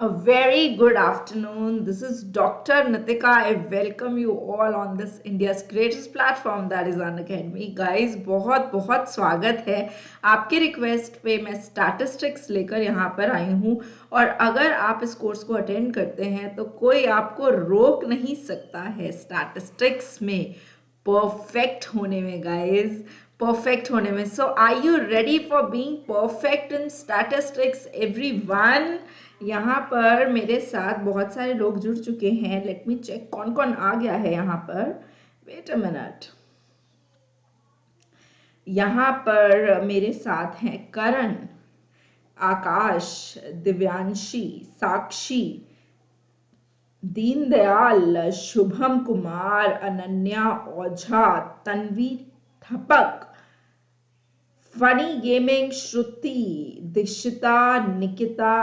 A very good afternoon. This is Dr. Nitika. I welcome you all on this India's greatest platform that is Unacademy. Guys, बहुत बहुत स्वागत है आपके request पे मैं statistics लेकर यहाँ पर आई हूँ और अगर आप इस कोर्स को अटेंड करते हैं तो कोई आपको रोक नहीं सकता है स्टैटिस्टिक्स में परफेक्ट होने में गाइस, परफेक्ट होने में. So are you ready for being perfect in statistics everyone? यहाँ पर मेरे साथ बहुत सारे लोग जुड़ चुके हैं. लेट मी चेक कौन कौन आ गया है यहाँ पर. Wait a minute. यहाँ पर मेरे साथ हैं Karan, Aakash, Divyanshi, Sakshi, Deendayal, Shubham Kumar, Ananya Ojha, Tanvi Thapak, Funny Gaming, Shruti, Dikshita, Nikita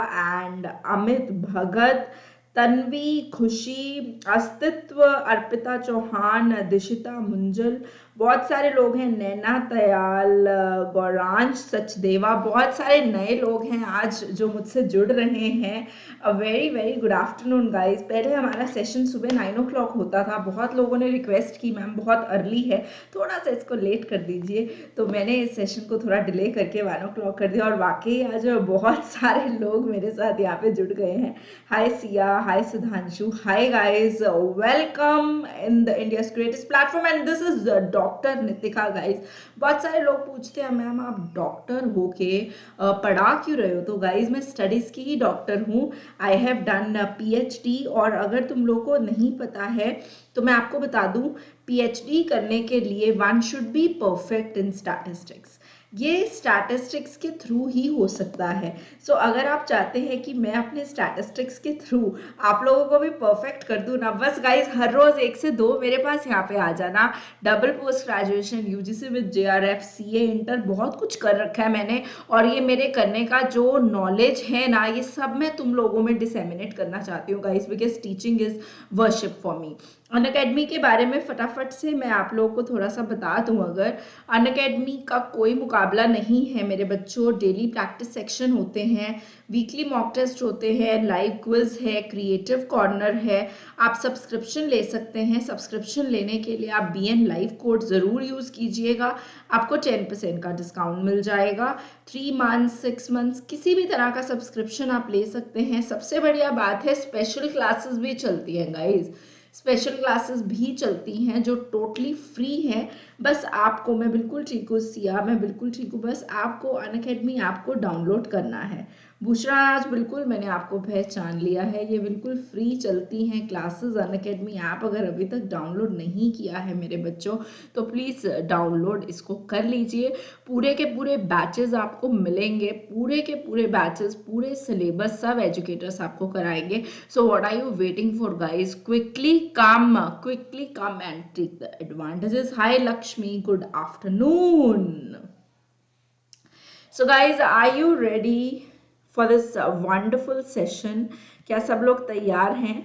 and Amit Bhagat, Tanvi, Khushi, Astitva, Arpita Chauhan, Dishita Munjal, बहुत सारे लोग हैं, नैना तयाल, गौरांश सचदेवा, बहुत सारे नए लोग हैं आज जो मुझसे जुड़ रहे हैं. A very very good afternoon guys. पहले हमारा सेशन सुबह 9 o'clock होता था. बहुत लोगों ने रिक्वेस्ट की मैम बहुत अर्ली है, थोड़ा सा इसको लेट कर दीजिए, तो मैंने इस सेशन को थोड़ा डिले करके 1 o'clock कर दिया और वाकई आज बहुत सारे लोग मेरे साथ यहाँ पे जुड़ गए हैं. Hi Siya, hi Sudhanshu, hi guys, welcome in the India's greatest platform and this is doctor Nitika guys. बहुत सारे लोग पूछते हैं मैम आप डॉक्टर हो के पढ़ा क्यों रहे हो? तो गाइज मैं स्टडीज की ही डॉक्टर हूँ. I have done PhD. और अगर तुम लोग को नहीं पता है तो मैं आपको बता दूं, PhD करने के लिए one should be perfect in statistics. ये स्टैटिस्टिक्स के थ्रू ही हो सकता है. सो अगर आप चाहते हैं कि मैं अपने स्टैटिस्टिक्स के थ्रू आप लोगों को भी परफेक्ट कर दूं ना, बस गाइज हर रोज 1 से 2 मेरे पास यहाँ पे आ जाना. Double post graduation, UGC with JRF, CA, inter, बहुत कुछ कर रखा है मैंने. और ये मेरे करने का जो नॉलेज है ना, ये सब मैं तुम लोगों में डिसेमिनेट करना चाहती हूँ guys, because teaching is worship for me. Unacademy के बारे में फटाफट से मैं आप लोगों को थोड़ा सा बता दूं. अगर अनअकैडमी का कोई मुकाबला नहीं है मेरे बच्चों. डेली प्रैक्टिस सेक्शन होते हैं, वीकली मॉक टेस्ट होते हैं, लाइव क्विज है, क्रिएटिव कॉर्नर है. आप सब्सक्रिप्शन ले सकते हैं. सब्सक्रिप्शन लेने के लिए आप BN लाइव कोड ज़रूर यूज़ कीजिएगा, आपको 10% का डिस्काउंट मिल जाएगा. 3 months 6 months किसी भी तरह का सब्सक्रिप्शन आप ले सकते हैं. सबसे बढ़िया बात है स्पेशल क्लासेस भी चलती हैं गाइज, स्पेशल क्लासेस भी चलती हैं जो टोटली फ्री हैं. बस आपको, मैं बिल्कुल ठीक हूँ सिया, मैं बिल्कुल ठीक हूँ, बस आपको अनअकैडमी ऐप को डाउनलोड करना है. बुशरा आज बिल्कुल मैंने आपको पहचान लिया है. ये बिल्कुल फ्री चलती हैं क्लासेस. अनअकैडमी ऐप अगर अभी तक डाउनलोड नहीं किया है मेरे बच्चों तो प्लीज़ डाउनलोड इसको कर लीजिए. पूरे के पूरे बैचेस आपको मिलेंगे, पूरे के पूरे बैचेस, पूरे सिलेबस सब एजुकेटर्स आपको कराएंगे. So what are you waiting for guys? Quickly come and take the advantages. Hi Lakshmi, good afternoon. So guys, are you ready for this wonderful session? क्या सब लोग तैयार हैं?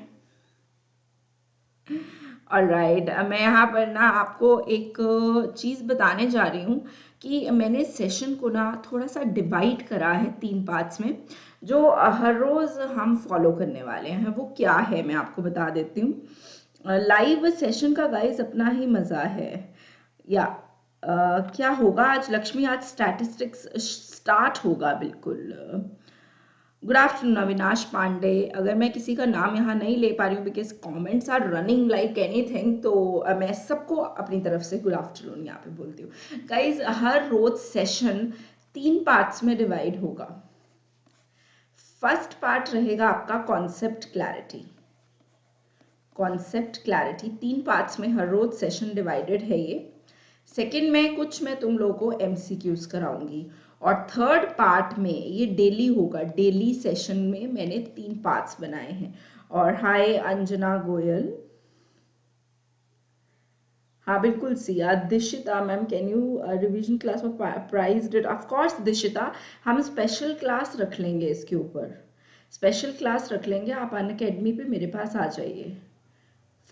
ऑलराइट, मैं यहाँ पर ना आपको एक चीज़ बताने जा रही हूँ कि मैंने सेशन को ना थोड़ा सा डिवाइड करा है 3 पार्ट्स में, जो हर रोज़ हम फॉलो करने वाले हैं. वो क्या है मैं आपको बता देती हूँ. लाइव सेशन का गाइस अपना ही मज़ा है. या क्या होगा आज लक्ष्मी, आज स्टैटिस्टिक्स स्टार्ट होगा बिल्कुल. Good afternoon Avinash Pandey. अगर मैं किसी का नाम यहाँ नहीं ले पा रही हूँ because comments are running like anything, तो मैं सबको अपनी तरफ से गुड आफ्टरनून यहाँ पे बोलती हूँ. गाइज हर रोज सेशन 3 पार्ट्स में डिवाइड होगा. फर्स्ट पार्ट रहेगा आपका concept clarity. Concept clarity 3 parts में हर रोज सेशन डिवाइडेड है ये. सेकेंड में कुछ मैं तुम लोगों को MCQs कराऊंगी. और थर्ड पार्ट में ये डेली होगा. डेली सेशन में मैंने 3 पार्ट्स बनाए हैं. और हाय अंजना गोयल. हाँ बिल्कुल Siya. Dishita ma'am, can you revision class में prize date? Of course Dishita, हम स्पेशल क्लास रख लेंगे इसके ऊपर, स्पेशल क्लास रख लेंगे. आप अनअकैडमी पे मेरे पास आ जाइए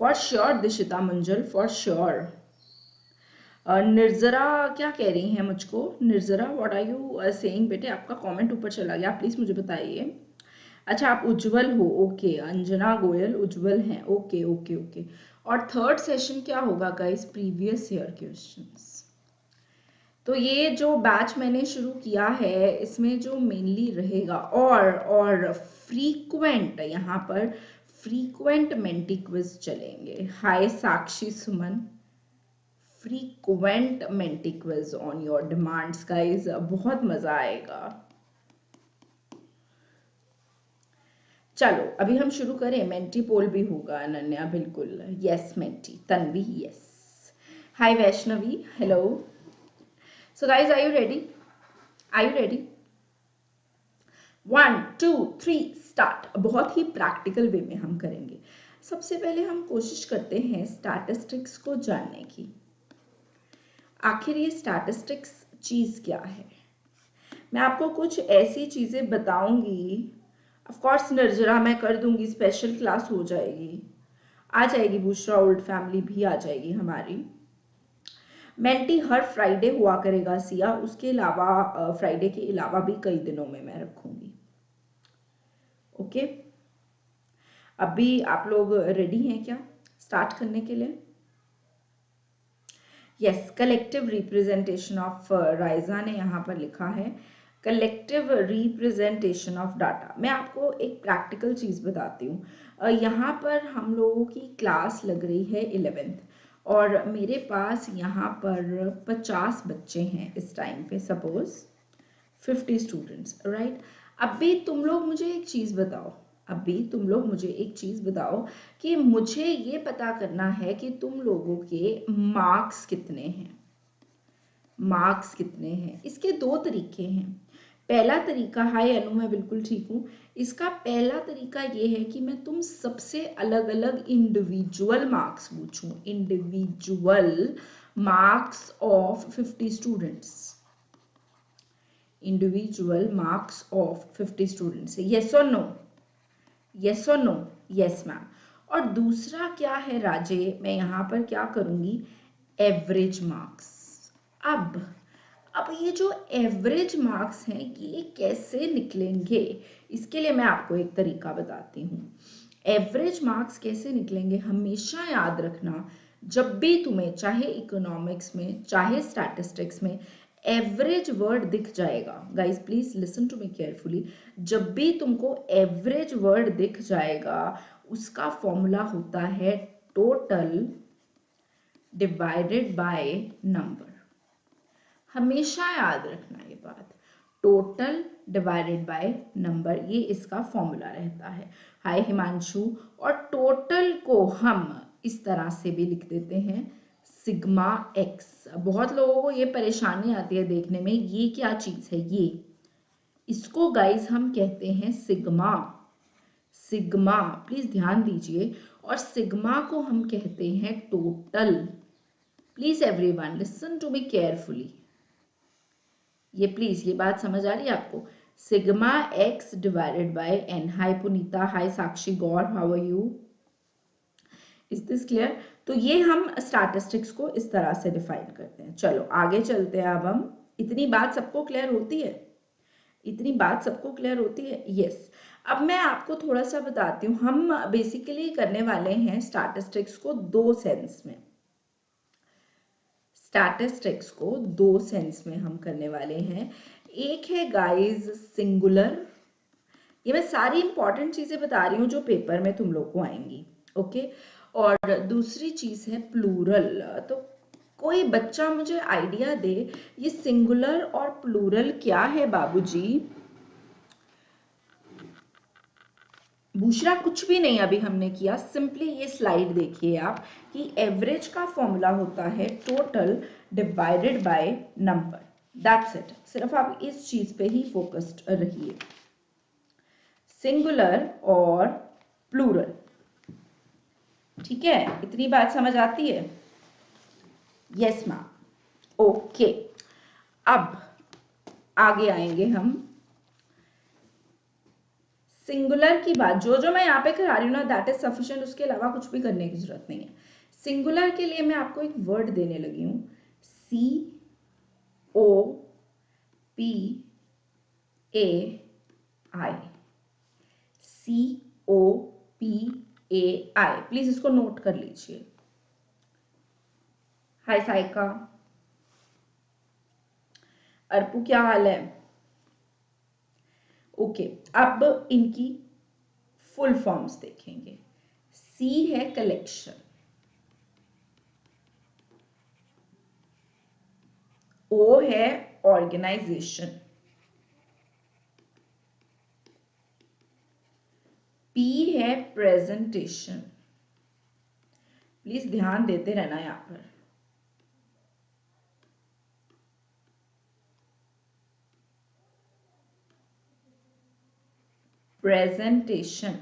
for sure. Dishita Munjal for sure. Nirjara क्या कह रही हैं मुझको? निर्जरा व्हाट आर यू सेइंग बेटे? आपका कमेंट ऊपर चला गया, प्लीज़ मुझे बताइए. अच्छा, आप उज्जवल हो, ओके। अंजना गोयल उज्जवल हैं, ओके ओके ओके। और थर्ड सेशन क्या होगा गाइस? Previous year questions. तो ये जो बैच मैंने शुरू किया है इसमें जो मेनली रहेगा और फ्रीक्वेंट, यहाँ पर फ्रीक्वेंट मेंटी क्विज चलेंगे। Hi Sakshi Suman, frequent Menti quiz on your demands guys, बहुत मजा आएगा। चलो अभी हम शुरू करें। मेंटी पोल भी होगा अनन्या, बिल्कुल। Yes Menti, Tanvi yes. Hi Vaishnavi, hello. So guys, are you ready? Are you ready? 1 2 3 start. बहुत ही प्रैक्टिकल वे में हम करेंगे। सबसे पहले हम कोशिश करते हैं स्टैटिस्टिक्स को जानने की। आखिर ये स्टैटिस्टिक्स चीज क्या है? मैं आपको कुछ ऐसी चीजें बताऊंगी। ऑफ कोर्स निर्जरा मैं कर दूंगी, स्पेशल क्लास हो जाएगी, आ जाएगी बुशरा ओल्ड फैमिली भी आ जाएगी हमारी। मेंटी हर फ्राइडे हुआ करेगा सिया, उसके अलावा फ्राइडे के अलावा भी कई दिनों में मैं रखूंगी। ओके, अभी आप लोग रेडी हैं क्या स्टार्ट करने के लिए? यस, कलेक्टिव रिप्रेजेंटेशन ऑफ, राइजा ने यहाँ पर लिखा है कलेक्टिव रिप्रेजेंटेशन ऑफ डाटा। मैं आपको एक प्रैक्टिकल चीज बताती हूँ। यहाँ पर हम लोगों की क्लास लग रही है 11th, और मेरे पास यहाँ पर 50 बच्चे हैं इस टाइम पे, सपोज 50 स्टूडेंट्स, राइट। अभी तुम लोग मुझे एक चीज बताओ, कि मुझे ये पता करना है कि तुम लोगों के मार्क्स कितने हैं। इसके दो तरीके हैं। पहला तरीका, हाय अनु मैं बिल्कुल ठीक हूँ। इसका पहला तरीका ये है कि मैं तुम सबसे अलग अलग इंडिविजुअल मार्क्स पूछूं, individual marks of 50 students, individual marks of 50 students. Yes और नो? यस और नो? Yes ma'am. और दूसरा क्या है राजे, मैं यहाँ पर क्या करूंगी, एवरेज मार्क्स। अब ये जो एवरेज मार्क्स हैं ये कैसे निकलेंगे, इसके लिए मैं आपको एक तरीका बताती हूँ। एवरेज मार्क्स कैसे निकलेंगे, हमेशा याद रखना, जब भी तुम्हें चाहे इकोनॉमिक्स में चाहे स्टैटिस्टिक्स में एवरेज वर्ड दिख जाएगा, guys please listen to me carefully, जब भी तुमको एवरेज वर्ड दिख जाएगा उसका फॉर्मूला होता है टोटल डिवाइडेड बाय नंबर। हमेशा याद रखना ये बात, टोटल डिवाइडेड बाय नंबर, ये इसका फॉर्मूला रहता है। हाय हिमांशु। और टोटल को हम इस तरह से भी लिख देते हैं सिग्मा एक्स। बहुत लोगों को ये परेशानी आती है देखने में, ये क्या चीज है, ये इसको गाइस हम कहते हैं सिग्मा। सिग्मा प्लीज ध्यान दीजिए, और सिग्मा को हम कहते हैं total. Please everyone listen to me carefully, ये प्लीज ये बात समझ आ रही है आपको? Sigma x divided by n. Hi Punita, hi Sakshi Gaur, how are you? Is this clear? तो ये हम स्टैटिस्टिक्स को इस तरह से डिफाइन करते हैं। चलो आगे चलते हैं। अब हम, इतनी बात सबको क्लियर होती है? इतनी बात सबको क्लियर होती है? यस। अब मैं आपको थोड़ा सा बताती हूँ। हम बेसिकली करने वाले हैं स्टैटिस्टिक्स को दो सेंस में, स्टैटिस्टिक्स को दो सेंस में हम करने वाले हैं। एक है गाइस सिंगुलर, ये मैं सारी इंपॉर्टेंट चीजें बता रही हूँ जो पेपर में तुम लोग को आएंगी, ओके। और दूसरी चीज है प्लूरल। तो कोई बच्चा मुझे आइडिया दे ये सिंगुलर और प्लूरल क्या है बाबूजी? दूसरा कुछ भी नहीं अभी हमने किया, सिंपली ये स्लाइड देखिए आप, कि एवरेज का फॉर्मूला होता है total divided by number, that's it. सिर्फ आप इस चीज पे ही फोकस्ड रहिए, सिंगुलर और प्लूरल, ठीक है? इतनी बात समझ आती है? Yes ma'am, okay. अब आगे आएंगे हम सिंगुलर की बात। जो जो मैं यहाँ पे करा रही हूँ ना दैट इज सफिशिएंट, उसके अलावा कुछ भी करने की जरूरत नहीं है। सिंगुलर के लिए मैं आपको एक वर्ड देने लगी हूँ, COPAI, COPAI, प्लीज इसको नोट कर लीजिए। हाय साइका, अर्पू क्या हाल है? ओके, अब इनकी फुल फॉर्म्स देखेंगे। C है कलेक्शन, O है ऑर्गेनाइजेशन, P है प्रेजेंटेशन, प्लीज ध्यान देते रहना यहां पर। प्रेजेंटेशन।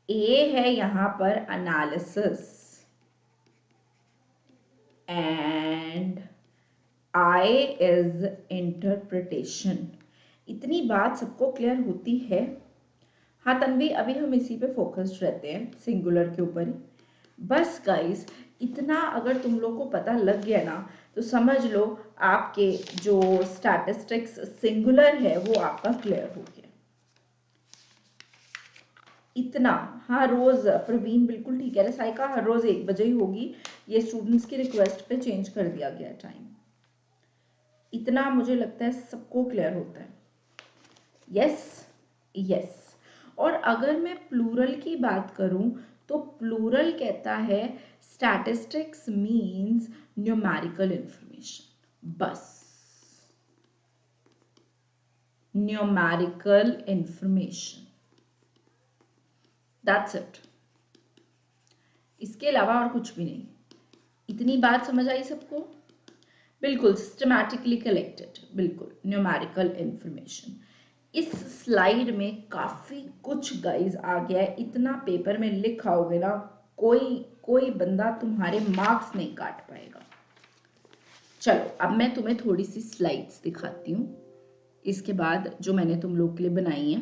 A है यहां पर analysis, and I is interpretation. इतनी बात सबको क्लियर होती है? हाँ तन्वी, अभी हम इसी पे फोकस्ड रहते हैं, सिंगुलर के ऊपर ही। बस गाइस, इतना अगर तुम लोग को पता लग गया ना, तो समझ लो आपके जो स्टैटिस्टिक्स सिंगुलर है वो आपका क्लियर हो गया। इतना। हाँ रोज, प्रवीण बिल्कुल ठीक है, साइका हर रोज 1 बजे ही होगी, ये स्टूडेंट्स की रिक्वेस्ट पे चेंज कर दिया गया टाइम। इतना मुझे लगता है सबको क्लियर होता है। Yes yes. और अगर मैं प्लूरल की बात करूं तो प्लूरल कहता है स्टैटिस्टिक्स मींस न्यूमेरिकल इंफॉर्मेशन, बस न्यूमेरिकल इंफॉर्मेशन, दैट्स इट। इसके अलावा और कुछ भी नहीं। इतनी बात समझ आई सबको? बिल्कुल सिस्टमैटिकली कलेक्टेड, बिल्कुल न्यूमेरिकल इंफॉर्मेशन। इस स्लाइड में काफी कुछ गाइस आ गया है, इतना पेपर में लिखाओगे ना, कोई बंदा तुम्हारे मार्क्स नहीं काट पाएगा। चलो अब मैं तुम्हें थोड़ी सी स्लाइड्स दिखाती हूँ, इसके बाद जो मैंने तुम लोग के लिए बनाई है।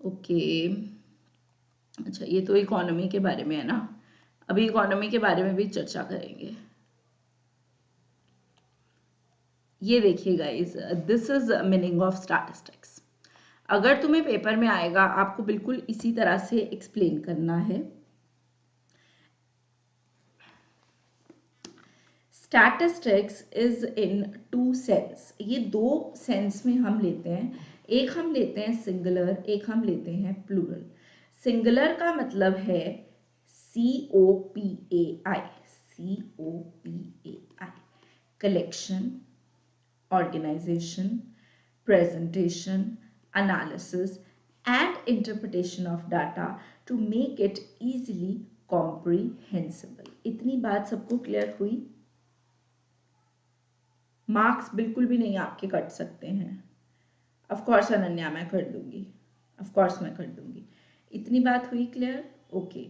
ओके, अच्छा ये तो इकोनॉमी के बारे में है ना, अभी इकोनॉमी के बारे में भी चर्चा करेंगे। ये देखिए guys, this is meaning of statistics. अगर तुम्हें पेपर में आएगा, आपको बिल्कुल इसी तरह से एक्सप्लेन करना है। स्टैटिस्टिक्स इज इन 2 सेंस, ये 2 सेंस में हम लेते हैं। एक हम लेते हैं सिंगुलर, एक हम लेते हैं प्लूरल। सिंगुलर का मतलब है COPAI, COPAI, collection, organization, presentation, analysis, and interpretation of data to make it easily comprehensible. इतनी बात सबको क्लियर हुई? मार्क्स बिल्कुल भी नहीं आपके कट सकते हैं। ऑफ कोर्स अनन्या, मैं कर दूंगी, ऑफ कोर्स मैं कर दूंगी। इतनी बात हुई क्लियर? ओके,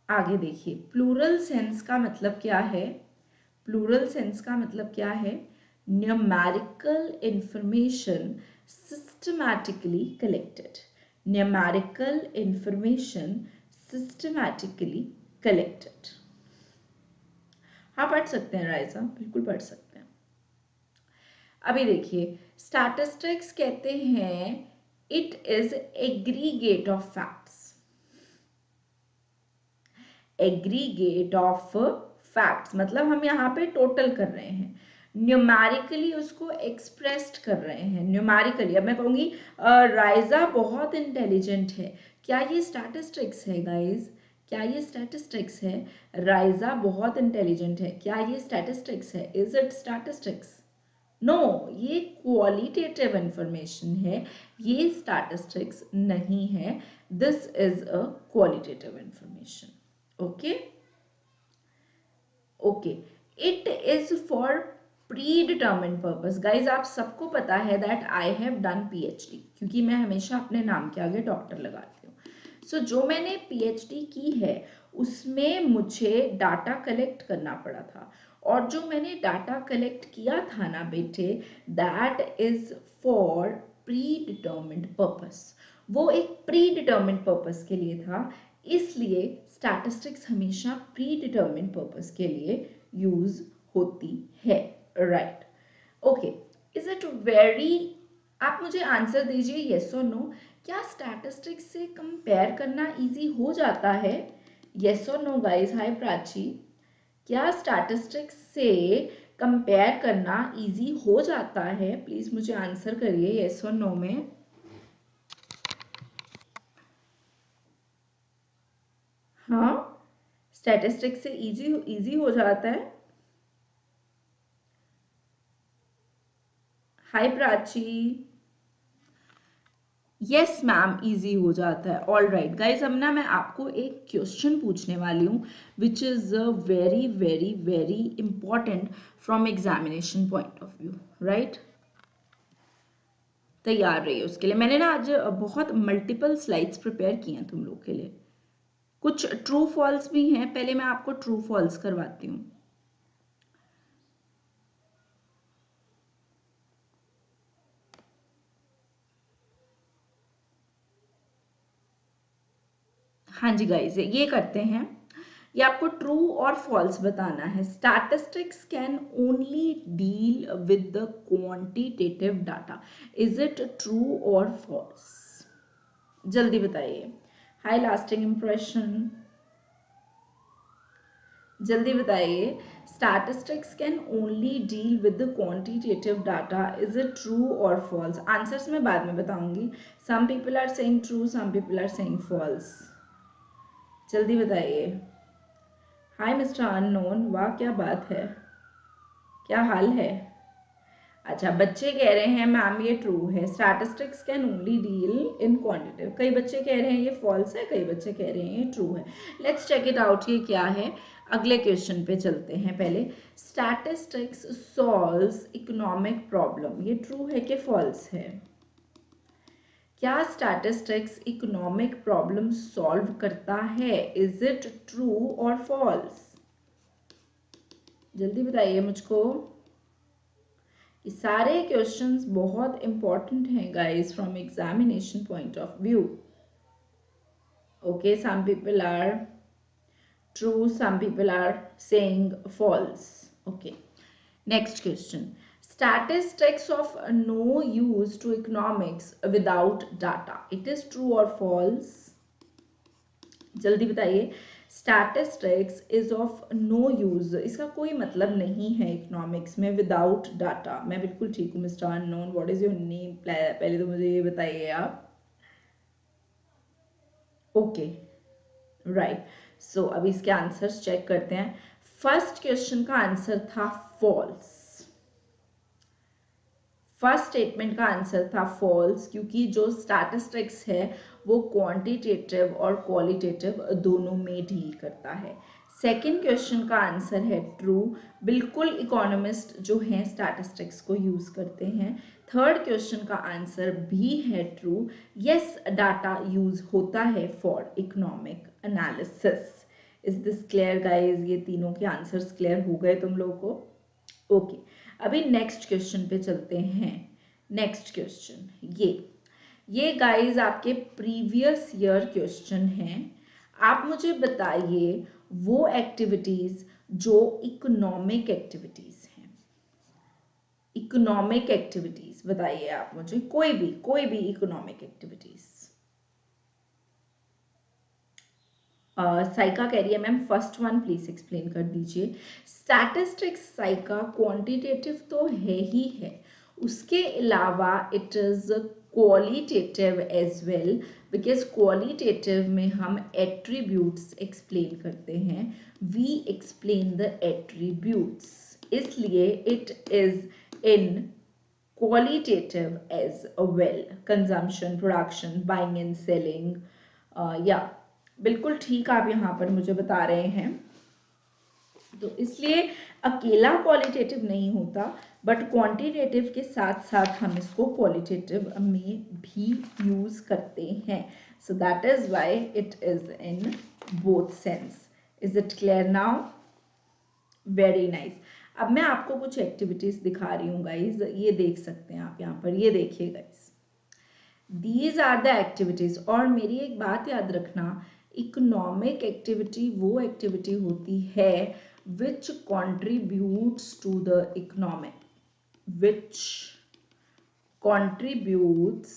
आगे देखिए। प्लूरल सेंस का मतलब क्या है? प्लूरल सेंस का मतलब क्या है? Numerical information systematically collected, numerical information systematically collected। हाँ पढ़ सकते हैं राइजा, बिल्कुल पढ़ सकते हैं। अभी देखिए, स्टैटिस्टिक्स कहते हैं it is aggregate of facts, aggregate of facts मतलब हम यहाँ पे टोटल कर रहे हैं, न्यूमेरिकली उसको एक्सप्रेस्ड कर रहे हैं। न्यूमेरिकली, अब मैं कहूँगी राइजा बहुत इंटेलिजेंट है, क्या ये स्टैटिस्टिक्स है गाइज? क्या ये स्टैटिस्टिक्स है? राइजा बहुत इंटेलिजेंट है, क्या ये स्टैटिस्टिक्स है? Is it statistics? नो, ये क्वालिटेटिव इंफॉर्मेशन है, ये स्टैटिस्टिक्स नहीं है। This is a qualitative information. Okay okay, it is for pre determined purpose. Guys आप सबको पता है that I have done PhD, क्योंकि मैं हमेशा अपने नाम के आगे डॉक्टर लगाती हूँ। सो जो मैंने PhD की है उसमें मुझे डाटा कलेक्ट करना पड़ा था, और जो मैंने डाटा कलेक्ट किया था ना बेटे, that is for pre determined purpose. वो एक प्री डिटर्मिन्ड पर्पस के लिए था, इसलिए स्टैटिस्टिक्स हमेशा प्री डिटर्मिन्ड पर्पस के लिए यूज होती है, right? Okay, is it very आप मुझे आंसर दीजिए यस और नो। क्या स्टैटिस्टिक्स से कंपेयर करना इजी हो जाता है? यस और नो गाइस। हाय प्राची। क्या स्टैटिस्टिक्स से कंपेयर करना इजी हो जाता है? प्लीज मुझे आंसर करिए यस और नो में। हाँ, स्टैटिस्टिक्स से इजी इजी हो जाता है। हाय प्राची। यस मैम, इजी हो जाता है। ऑल राइट गाइज, अब ना मैं आपको एक क्वेश्चन पूछने वाली हूँ which is very very very important from examination point of view, right? तैयार रहिए उसके लिए। मैंने ना आज बहुत मल्टीपल स्लाइड्स प्रिपेयर की हैं तुम लोग के लिए। कुछ ट्रू फॉल्स भी हैं, पहले मैं आपको ट्रू फॉल्स करवाती हूँ। हाँ जी गाइज, ये करते हैं। ये आपको ट्रू और फॉल्स बताना है। Statistics can only deal with the quantitative data. Is it true और फॉल्स? जल्दी बताइए। हाई लास्टिंग इंप्रेशन, जल्दी बताइए। Statistics can only deal with the quantitative data. Is it true और फॉल्स? आंसर्स मैं बाद में बताऊंगी। Some people are saying true, some people are saying false. जल्दी बताइए। हाय मिस्टर अननोन, वाह क्या बात है, क्या हाल है? अच्छा, बच्चे कह रहे हैं मैम ये ट्रू है, statistics can only deal in quantitative. कई बच्चे कह रहे हैं ये फॉल्स है, कई बच्चे कह रहे हैं ये ट्रू है। लेट्स चेक इट आउट, ये क्या है। अगले क्वेश्चन पे चलते हैं। पहले, स्टैटिस्टिक्स सॉल्व्स इकोनॉमिक प्रॉब्लम, ये ट्रू है कि फॉल्स है? क्या स्टैटिस्टिक्स इकोनॉमिक प्रॉब्लम सॉल्व करता है? इज इट ट्रू और फॉल्स? जल्दी बताइए मुझको। ये सारे क्वेश्चंस बहुत इंपॉर्टेंट हैं guys from examination point of view. Okay, some people are true, some people are saying false. Okay, next question. Statistics of no use to economics without data, it is true और false? जल्दी बताइए। Statistics is of no use, इसका कोई मतलब नहीं है economics में without data. मैं बिल्कुल ठीक हूँ mister unknown. What is your name? पहले तो मुझे ये बताइए आप। Okay, right. सो अब इसके आंसर्स चेक करते हैं। फर्स्ट क्वेश्चन का आंसर था फॉल्स। फर्स्ट स्टेटमेंट का आंसर था फॉल्स, क्योंकि जो स्टैटिस्टिक्स है वो क्वांटिटेटिव और क्वालिटेटिव दोनों में डील करता है। सेकंड क्वेश्चन का आंसर है ट्रू, बिल्कुल इकोनॉमिस्ट जो हैं स्टैटिस्टिक्स को यूज करते हैं। थर्ड क्वेश्चन का आंसर भी है ट्रू, यस डाटा यूज होता है for economic analysis. Is this clear guys? ये तीनों के आंसर्स क्लियर हो गए तुम लोगों को? ओके, अभी नेक्स्ट क्वेश्चन पे चलते हैं। नेक्स्ट क्वेश्चन ये गाइस आपके प्रीवियस ईयर क्वेश्चन हैं। आप मुझे बताइए वो एक्टिविटीज जो इकोनॉमिक एक्टिविटीज हैं। इकोनॉमिक एक्टिविटीज बताइए आप मुझे, कोई भी इकोनॉमिक एक्टिविटीज। साइका कह रही है ma'am first one please explain कर दीजिए। स्टैटिस्टिक्स साइका क्वांटिटेटिव तो है ही है, उसके अलावा it is qualitative as well, because qualitative में हम एट्रीब्यूट्स एक्सप्लेन करते हैं। वी एक्सप्लेन द एट्रीब्यूट्स, इसलिए it is in qualitative as well. Consumption, production, buying and selling, या बिल्कुल ठीक आप यहाँ पर मुझे बता रहे हैं। तो इसलिए अकेला क्वालिटेटिव नहीं होता, बट क्वांटिटेटिव के साथ साथ हम इसको क्वालिटेटिव में भी यूज करते हैं। So that is why it is in both sense. Is it clear now? Very nice. अब मैं आपको कुछ एक्टिविटीज दिखा रही हूँ गाइज, ये देख सकते हैं आप यहाँ पर, ये देखिए guys, these are the activities. और मेरी एक बात याद रखना, इकोनॉमिक एक्टिविटी वो एक्टिविटी होती है which contributes to the economic, which contributes,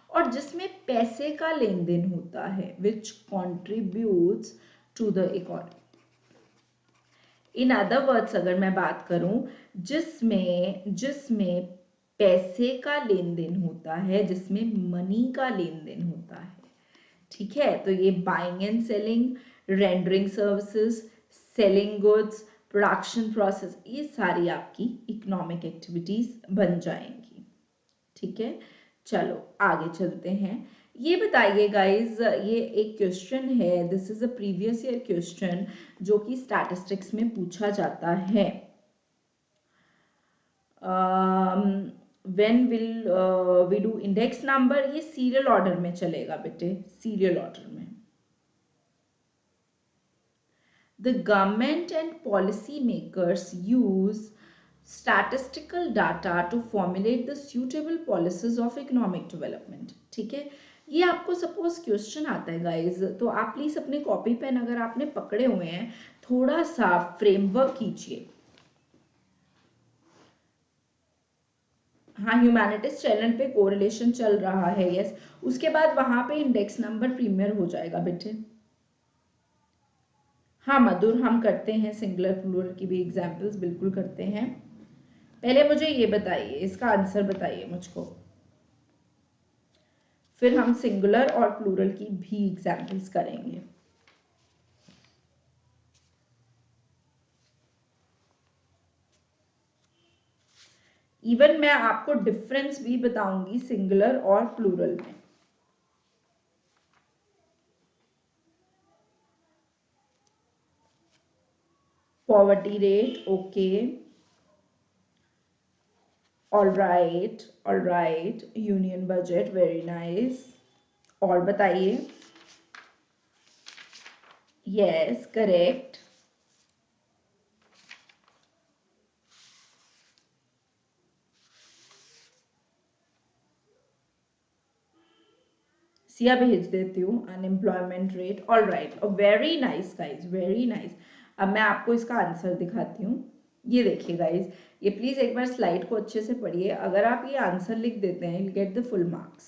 और जिसमें पैसे का लेन देन होता है, which contributes to the economy. In other words अगर मैं बात करूं, जिसमें जिसमें पैसे का लेन देन होता है, जिसमें मनी का लेन देन होता है, ठीक है, तो ये buying and selling, rendering services, selling goods, production process, ये सारी आपकी इकोनॉमिक एक्टिविटीज बन जाएंगी, ठीक है। चलो आगे चलते हैं। ये बताइए गाइज, ये एक क्वेश्चन है, this is a previous year question जो कि स्टैटिस्टिक्स में पूछा जाता है। When will we do index number, ये सीरियल ऑर्डर में चलेगा बेटे, सीरियल ऑर्डर में। The government and policy makers use statistical data to formulate the suitable policies of economic development, ठीक है। ये आपको सपोज क्वेश्चन आता है गाइज, तो आप प्लीज अपने कॉपी पेन अगर आपने पकड़े हुए हैं, थोड़ा सा फ्रेमवर्क कीजिए। हाँ, ह्यूमैनिटीज चैनल पे कोरिलेशन चल रहा है, यस। उसके बाद वहां पे इंडेक्स नंबर प्रीमियर हो जाएगा बेटे। हाँ मधुर, हम करते हैं सिंगुलर प्लूरल की भी एग्जाम्पल्स, बिल्कुल करते हैं। पहले मुझे ये बताइए, इसका आंसर बताइए मुझको, फिर हम सिंगुलर और प्लूरल की भी एग्जाम्पल्स करेंगे। इवन मैं आपको डिफरेंस भी बताऊंगी सिंगुलर और प्लूरल में। Poverty rate, okay, all right, union budget, very nice. और बताइए, यस करेक्ट। सिया भेज देती हूँ, unemployment rate, all right, very nice guys, very nice. अब मैं आपको इसका आंसर दिखाती हूँ। ये देखिए गाइज, ये प्लीज एक बार स्लाइड को अच्छे से पढ़िए, अगर आप ये आंसर लिख देते हैं you get the full marks.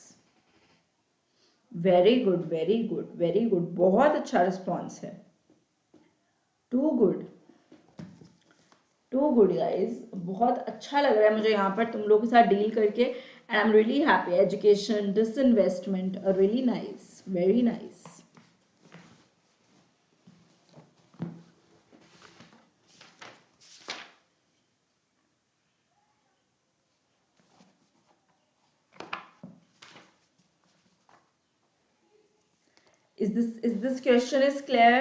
Very good, very good, very good, बहुत अच्छा रिस्पॉन्स है, too good, too good guys, बहुत अच्छा लग रहा है मुझे यहाँ पर तुम लोगों के साथ डील करके, and I am really happy. Education, disinvestment, really nice, very nice. is this question is clear?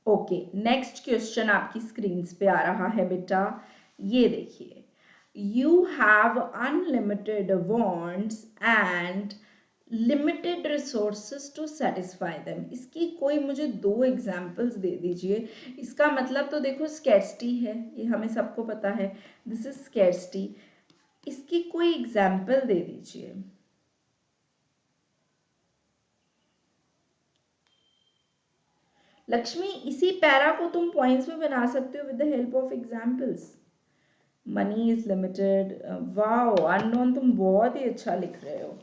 Okay, next question आपकी स्क्रीन पे आ रहा है बेटा, ये देखिए, you have unlimited wants and limited resources to satisfy them. इसकी कोई मुझे दो एग्जांपल्स दे दीजिए। इसका मतलब तो देखो स्कैर्सिटी है, ये हमें सबको पता है, दिस इज स्कैर्सिटी। इसकी कोई एग्जांपल दे दीजिए। लक्ष्मी, इसी पैरा को तुम पॉइंट्स में बना सकते हो with the help of examples. Money is limited, wow unknown, तुम बहुत ही अच्छा लिख रहे हो।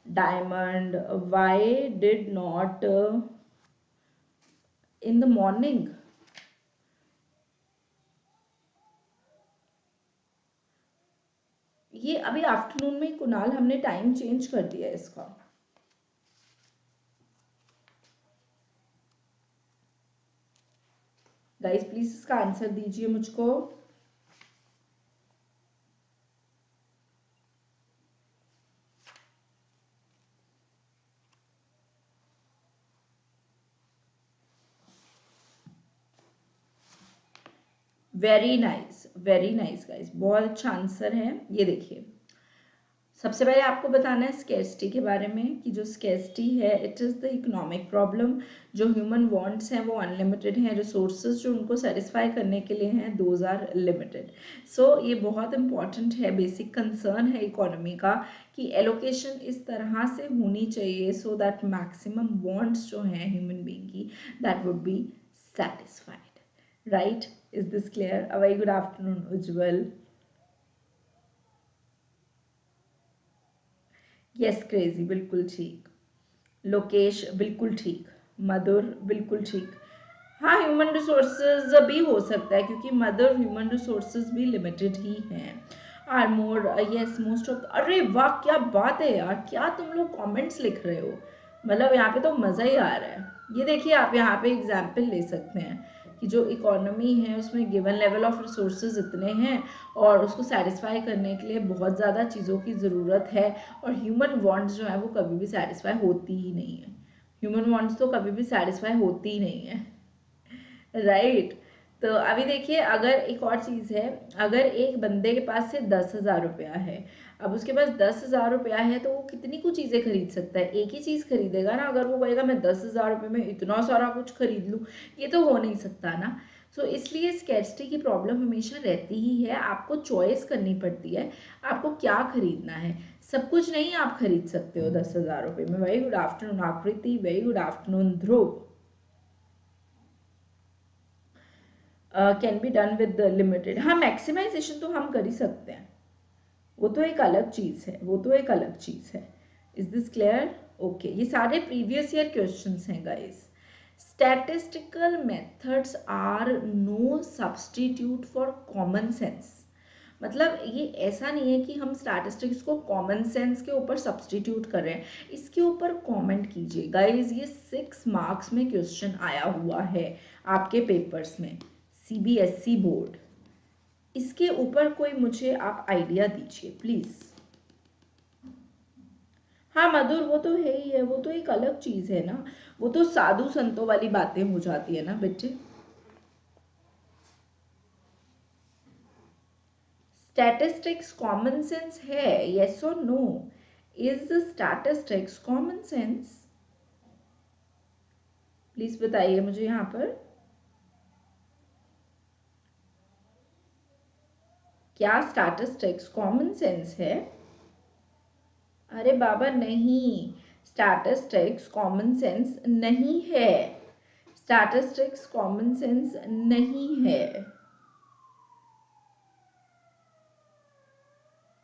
Diamond, why did not in the morning, ये अभी आफ्टरनून में कुणाल हमने टाइम चेंज कर दिया है इसका। गाइस प्लीज इसका आंसर दीजिए मुझको। वेरी नाइस गाइस, बहुत अच्छा आंसर है। ये देखिए, सबसे पहले आपको बताना है स्कैर्सिटी के बारे में, कि जो स्कैर्सिटी है it is the economic problem. जो ह्यूमन वांट्स हैं वो अनलिमिटेड हैं, रिसोर्सेज जो उनको सेटिस्फाई करने के लिए हैं दोज आर लिमिटेड। सो ये बहुत इंपॉर्टेंट है, बेसिक कंसर्न है इकोनॉमी का, कि एलोकेशन इस तरह से होनी चाहिए सो दैट मैक्सिमम वांट्स जो हैं ह्यूमन बीइंग की that would be satisfied, right? Is this clear? A very good afternoon Ujjwal. Yes crazy बिल्कुल ठीक, लोकेश बिल्कुल ठीक, मधुर बिल्कुल ठीक। हाँ, ह्यूमन रिसोर्सेज भी हो सकता है क्योंकि मदर ह्यूमन रिसोर्सेज भी लिमिटेड ही हैं। Are more yes most of, अरे वाह क्या बात है यार, क्या तुम लोग कमेंट्स लिख रहे हो, मतलब यहाँ पे तो मज़ा ही आ रहा है। ये देखिए आप यहाँ पे एग्जाम्पल ले सकते हैं कि जो इकोनॉमी है उसमें गिवन लेवल ऑफ रिसोर्सेज इतने हैं और उसको सेटिस्फाई करने के लिए बहुत ज़्यादा चीज़ों की ज़रूरत है, और ह्यूमन वांट्स जो है वो कभी भी सेटिस्फाई होती ही नहीं है। ह्यूमन वांट्स तो कभी भी सेटिस्फाई होती ही नहीं है, राइट। तो अभी देखिए अगर एक और चीज है, अगर एक बंदे के पास से 10,000 रुपया है, अब उसके पास 10,000 रुपया है तो वो कितनी कुछ चीजें खरीद सकता है, एक ही चीज खरीदेगा ना। अगर वो कहेगा मैं 10,000 रुपये में इतना सारा कुछ खरीद लूँ, ये तो हो नहीं सकता ना। सो इसलिए स्कैर्सिटी की प्रॉब्लम हमेशा रहती ही है, आपको चॉइस करनी पड़ती है आपको क्या खरीदना है। सब कुछ नहीं आप खरीद सकते हो 10,000 रुपये में। वेरी गुड आफ्टरनून आकृति, very good afternoon Dhruv. Can be done with limited, हाँ मैक्सिमाइजेशन तो हम कर ही सकते हैं, वो तो एक अलग चीज है, वो तो एक अलग चीज है। Is this clear? ओके, ये सारे प्रीवियस ईयर क्वेश्चंस हैं guys. Statistical methods are no substitute for common sense, मतलब ये ऐसा नहीं है कि हम स्टैटिस्टिक्स को कॉमन सेंस के ऊपर सब्स्टिट्यूट कर रहे हैं। इसके ऊपर कमेंट कीजिए गाइस, ये 6 मार्क्स में क्वेश्चन आया हुआ है आपके पेपर्स में, सीबीएसई बोर्ड। इसके ऊपर कोई मुझे आप आइडिया दीजिए प्लीज। हाँ मधुर, वो तो है ही है, वो तो एक अलग चीज है ना, वो तो साधु संतों वाली बातें हो जाती है ना बेटे। स्टैटिस्टिक्स कॉमन सेंस है, यस और no? Is statistics common sense? Please बताइए मुझे यहाँ पर, क्या स्टैटिस्टिक्स कॉमन सेंस है? अरे बाबा नहीं, स्टैटिस्टिक्स कॉमन सेंस नहीं है, स्टैटिस्टिक्स कॉमन सेंस नहीं है।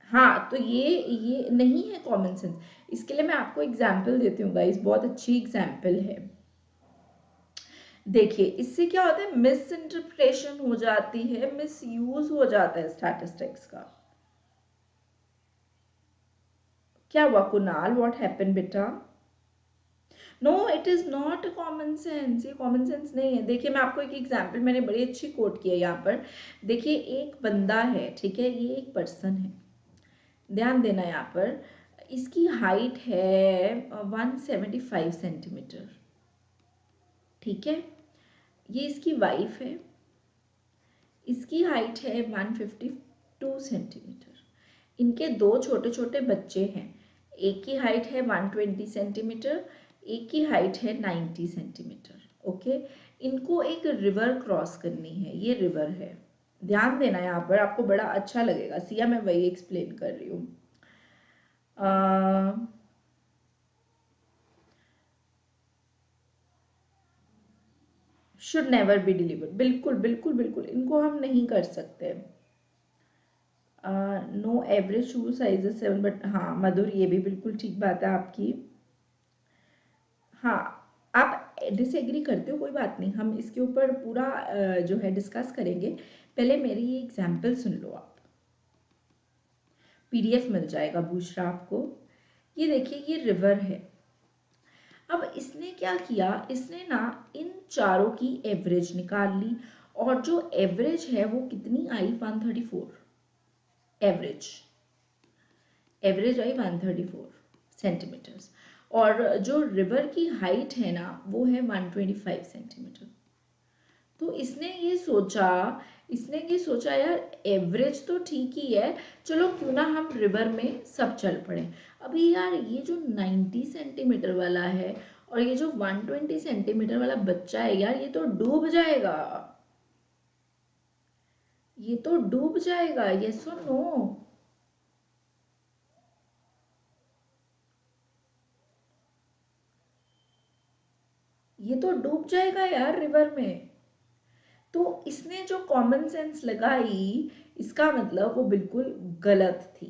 हाँ तो ये नहीं है कॉमन सेंस। इसके लिए मैं आपको एग्जाम्पल देती हूँ गाइस, बहुत अच्छी एग्जाम्पल है। देखिए इससे क्या होता है, मिस इंटरप्रिटेशन हो जाती है, मिस यूज हो जाता है स्टैटिस्टिक्स का। क्या हुआ कुणाल, व्हाट हैपन बेटा? No it is not common sense, ये कॉमन सेंस नहीं है। देखिए मैं आपको एक एग्जाम्पल, मैंने बड़ी अच्छी कोट की है यहाँ पर। देखिए एक बंदा है, ठीक है, ये एक पर्सन है, ध्यान देना यहाँ पर। इसकी हाइट है 175 सेंटीमीटर, ठीक है। ये इसकी वाइफ है, इसकी हाइट है 152 सेंटीमीटर। इनके दो छोटे छोटे बच्चे हैं, एक की हाइट है 120 सेंटीमीटर, एक की हाइट है 90 सेंटीमीटर। ओके, इनको एक रिवर क्रॉस करनी है, ये रिवर है, ध्यान देना यहाँ पर, आपको बड़ा अच्छा लगेगा। सिया मैं वही एक्सप्लेन कर रही हूँ। शुड नेवर बी डिलीवर्ड, बिल्कुल बिल्कुल बिल्कुल, इनको हम नहीं कर सकते। No average shoe size 7, but हाँ मधुर ये भी बिल्कुल ठीक बात है आपकी। हाँ आप डिसएग्री करते हो, कोई बात नहीं, हम इसके ऊपर पूरा जो है डिस्कस करेंगे। पहले मेरी ये एग्जाम्पल सुन लो आप, पीडीएफ मिल जाएगा बुशरा आपको। ये देखिए ये रिवर है। अब इसने क्या किया, इसने ना इन चारों की एवरेज निकाल ली, और जो एवरेज है वो कितनी आई, 134। एवरेज एवरेज आई 134 सेंटीमीटर्स, और जो रिवर की हाइट है ना वो है 125 सेंटीमीटर। तो इसने ये सोचा यार एवरेज तो ठीक ही है, चलो क्यों ना हम रिवर में सब चल पड़े। अभी यार ये जो 90 सेंटीमीटर वाला है और ये जो 120 सेंटीमीटर वाला बच्चा है यार, ये तो डूब जाएगा, ये तो डूब जाएगा, यस और नो? ये तो डूब जाएगा यार रिवर में। तो इसने जो कॉमन सेंस लगाई, इसका मतलब वो बिल्कुल गलत थी।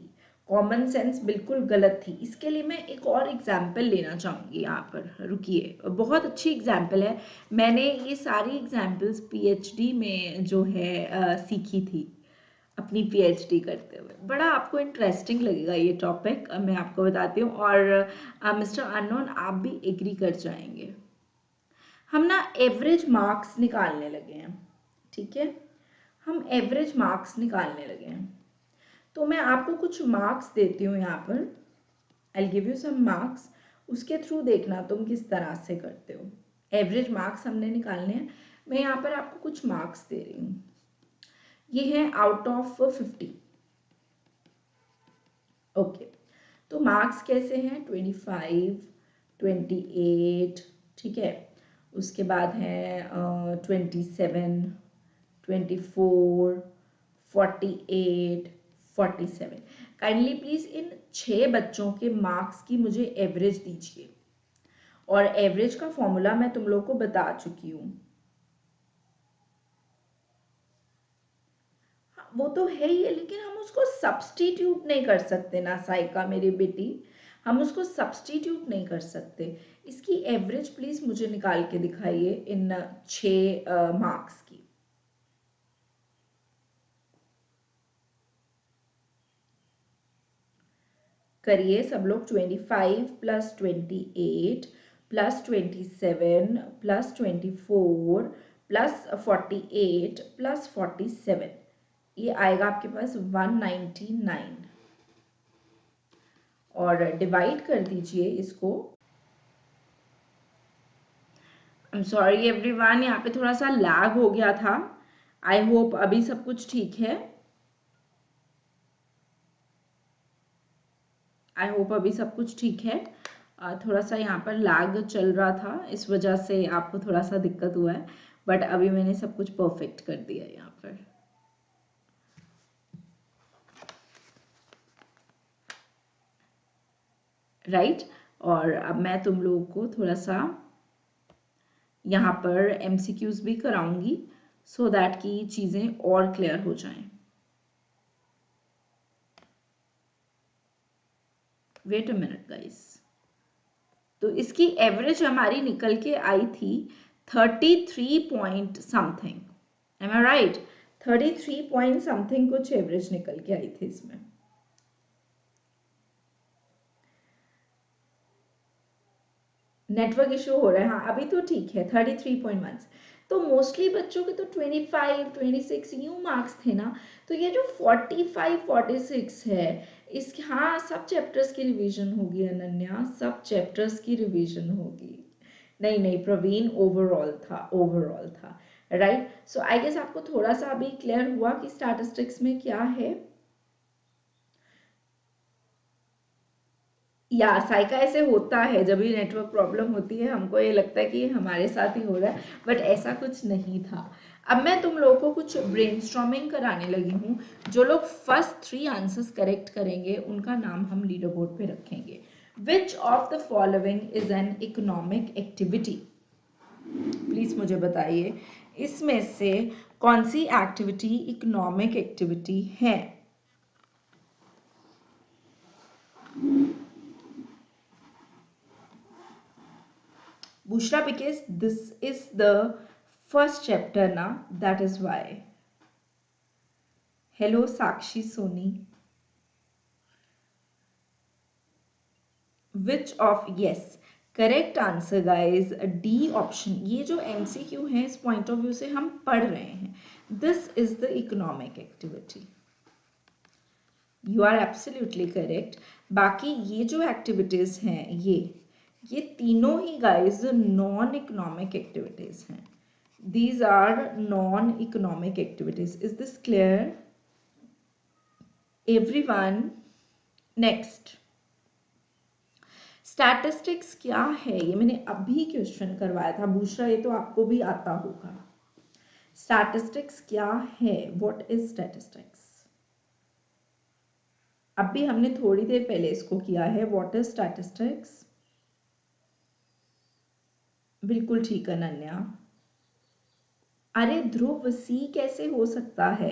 कॉमन सेंस बिल्कुल गलत थी। इसके लिए मैं एक और एग्जाम्पल लेना चाहूँगी यहाँ पर, रुकिए। बहुत अच्छी एग्जाम्पल है, मैंने ये सारी एग्जाम्पल्स पीएचडी में जो है सीखी थी अपनी पीएचडी करते हुए। बड़ा आपको इंटरेस्टिंग लगेगा ये टॉपिक, मैं आपको बताती हूँ, और मिस्टर अननोन आप भी एग्री कर जाएंगे। हम ना एवरेज मार्क्स निकालने लगे हैं, ठीक है, हम एवरेज मार्क्स निकालने लगे हैं। तो मैं आपको कुछ मार्क्स देती हूँ यहाँ पर, I give you some marks, उसके थ्रू देखना तुम किस तरह से करते हो। एवरेज मार्क्स हमने निकालने हैं, मैं यहाँ पर आपको कुछ मार्क्स दे रही हूँ। ये है आउट ऑफ 50। ओके, तो मार्क्स कैसे हैं, 25, 28, ठीक है, उसके बाद है 27, 24, 48, 47। काइंडली प्लीज इन 6 बच्चों के मार्क्स की मुझे एवरेज दीजिए, और एवरेज का फॉर्मूला मैं तुम लोग को बता चुकी हूँ। वो तो है ही है, लेकिन हम उसको सब्स्टिट्यूट नहीं कर सकते ना साइका मेरी बेटी, हम उसको सब्स्टिट्यूट नहीं कर सकते। इसकी एवरेज प्लीज मुझे निकाल के दिखाइए इन 6 मार्क्स की। करिए सब लोग। 25 plus 28 plus 27 plus 24 plus 48 plus 47, ये आएगा आपके पास 199। और डिवाइड कर दीजिए इसको। आई एम सॉरी एवरीवन, यहाँ पे थोड़ा सा लैग हो गया था। आई होप अभी सब कुछ ठीक है। आई होप अभी सब कुछ ठीक है। थोड़ा सा यहाँ पर लैग चल रहा था, इस वजह से आपको थोड़ा सा दिक्कत हुआ है, बट अभी मैंने सब कुछ परफेक्ट कर दिया है यहाँ पर। राइट, और अब मैं तुम लोगों को थोड़ा सा यहाँ पर एमसीक्यूज भी कराऊंगी, सो दैट कि चीज़ें और क्लियर हो जाएं। Wait a minute guys. तो इसकी एवरेज हमारी निकल के आई थी 33 point something, am I right, 33 point something कुछ एवरेज निकल के आई थी इसमें। नेटवर्क इशू हो रहा है, हाँ अभी तो ठीक है 33.1। तो मोस्टली बच्चों के तो 25, 26 यूं मार्क्स थे ना, तो ये जो 45, 46 है, इस हाँ सब चैप्टर्स की रिवीजन होगी अनन्या, सब चैप्टर्स की रिवीजन होगी। नहीं नहीं प्रवीण, ओवरऑल था, ओवरऑल था। राइट, सो आई गेस आपको थोड़ा सा अभी क्लियर हुआ कि स्टैटिस्टिक्स में क्या है। या साइका ऐसे होता है, जब भी नेटवर्क प्रॉब्लम होती है हमको ये लगता है कि हमारे साथ ही हो रहा है, बट ऐसा कुछ नहीं था। अब मैं तुम लोगों को कुछ ब्रेनस्टॉर्मिंग कराने लगी हूँ। जो लोग फर्स्ट 3 आंसर्स करेक्ट करेंगे उनका नाम हम लीडर बोर्ड पे रखेंगे। Which of the following is an economic activity, please मुझे बताइए इसमें से कौन सी एक्टिविटी इकोनॉमिक एक्टिविटी है। Bushra, because this is the first chapter now, that is why. Hello Sakshi Soni. Which of, yes, correct answer guys D option. ये जो MCQ है इस पॉइंट ऑफ व्यू से हम पढ़ रहे हैं, this is the economic activity. You are absolutely correct. बाकी ये जो एक्टिविटीज हैं ये तीनों ही गाइज नॉन इकोनॉमिक एक्टिविटीज हैं। These are non-economic activities. Is this clear? Everyone. Next. Statistics क्या है? ये मैंने अभी क्वेश्चन करवाया था बुशरा, ये तो आपको भी आता होगा। Statistics क्या है? What is statistics? अभी हमने थोड़ी देर पहले इसको किया है। What is statistics? बिल्कुल ठीक अनन्या। अरे ध्रुव सी कैसे हो सकता है?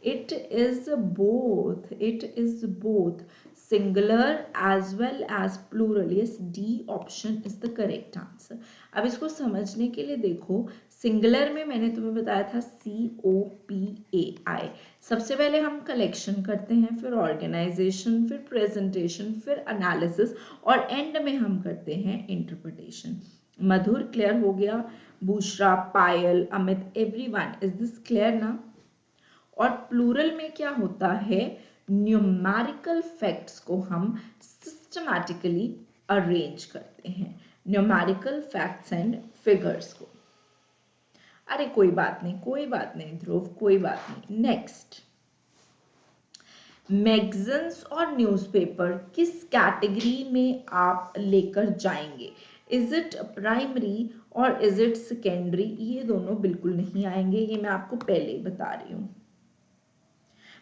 It is both. It is both singular as well as plural. Yes, D option is the correct answer. अब इसको समझने के लिए देखो, सिंगुलर में मैंने तुम्हें बताया था COPAI। सबसे पहले हम कलेक्शन करते हैं, फिर ऑर्गेनाइजेशन, फिर प्रेजेंटेशन, फिर एनालिसिस और एंड में हम करते हैं इंटरप्रिटेशन। मधुर क्लियर हो गया, Bushra, Payal, Amit, everyone, is this clear ना? और प्लूरल में क्या होता है, न्यूमेरिकल फैक्ट्स को हम सिस्टमैटिकली अरेंज करते हैं, न्यूमेरिकल फैक्ट्स एंड फिगर्स को। अरे कोई बात नहीं, कोई बात नहीं ध्रुव, कोई बात नहीं। नेक्स्ट, मैगजीन्स और न्यूज़पेपर किस कैटेगरी में आप लेकर जाएंगे? इज इट प्राइमरी और इज इट सेकेंडरी? ये दोनों बिल्कुल नहीं आएंगे, ये मैं आपको पहले ही बता रही हूँ।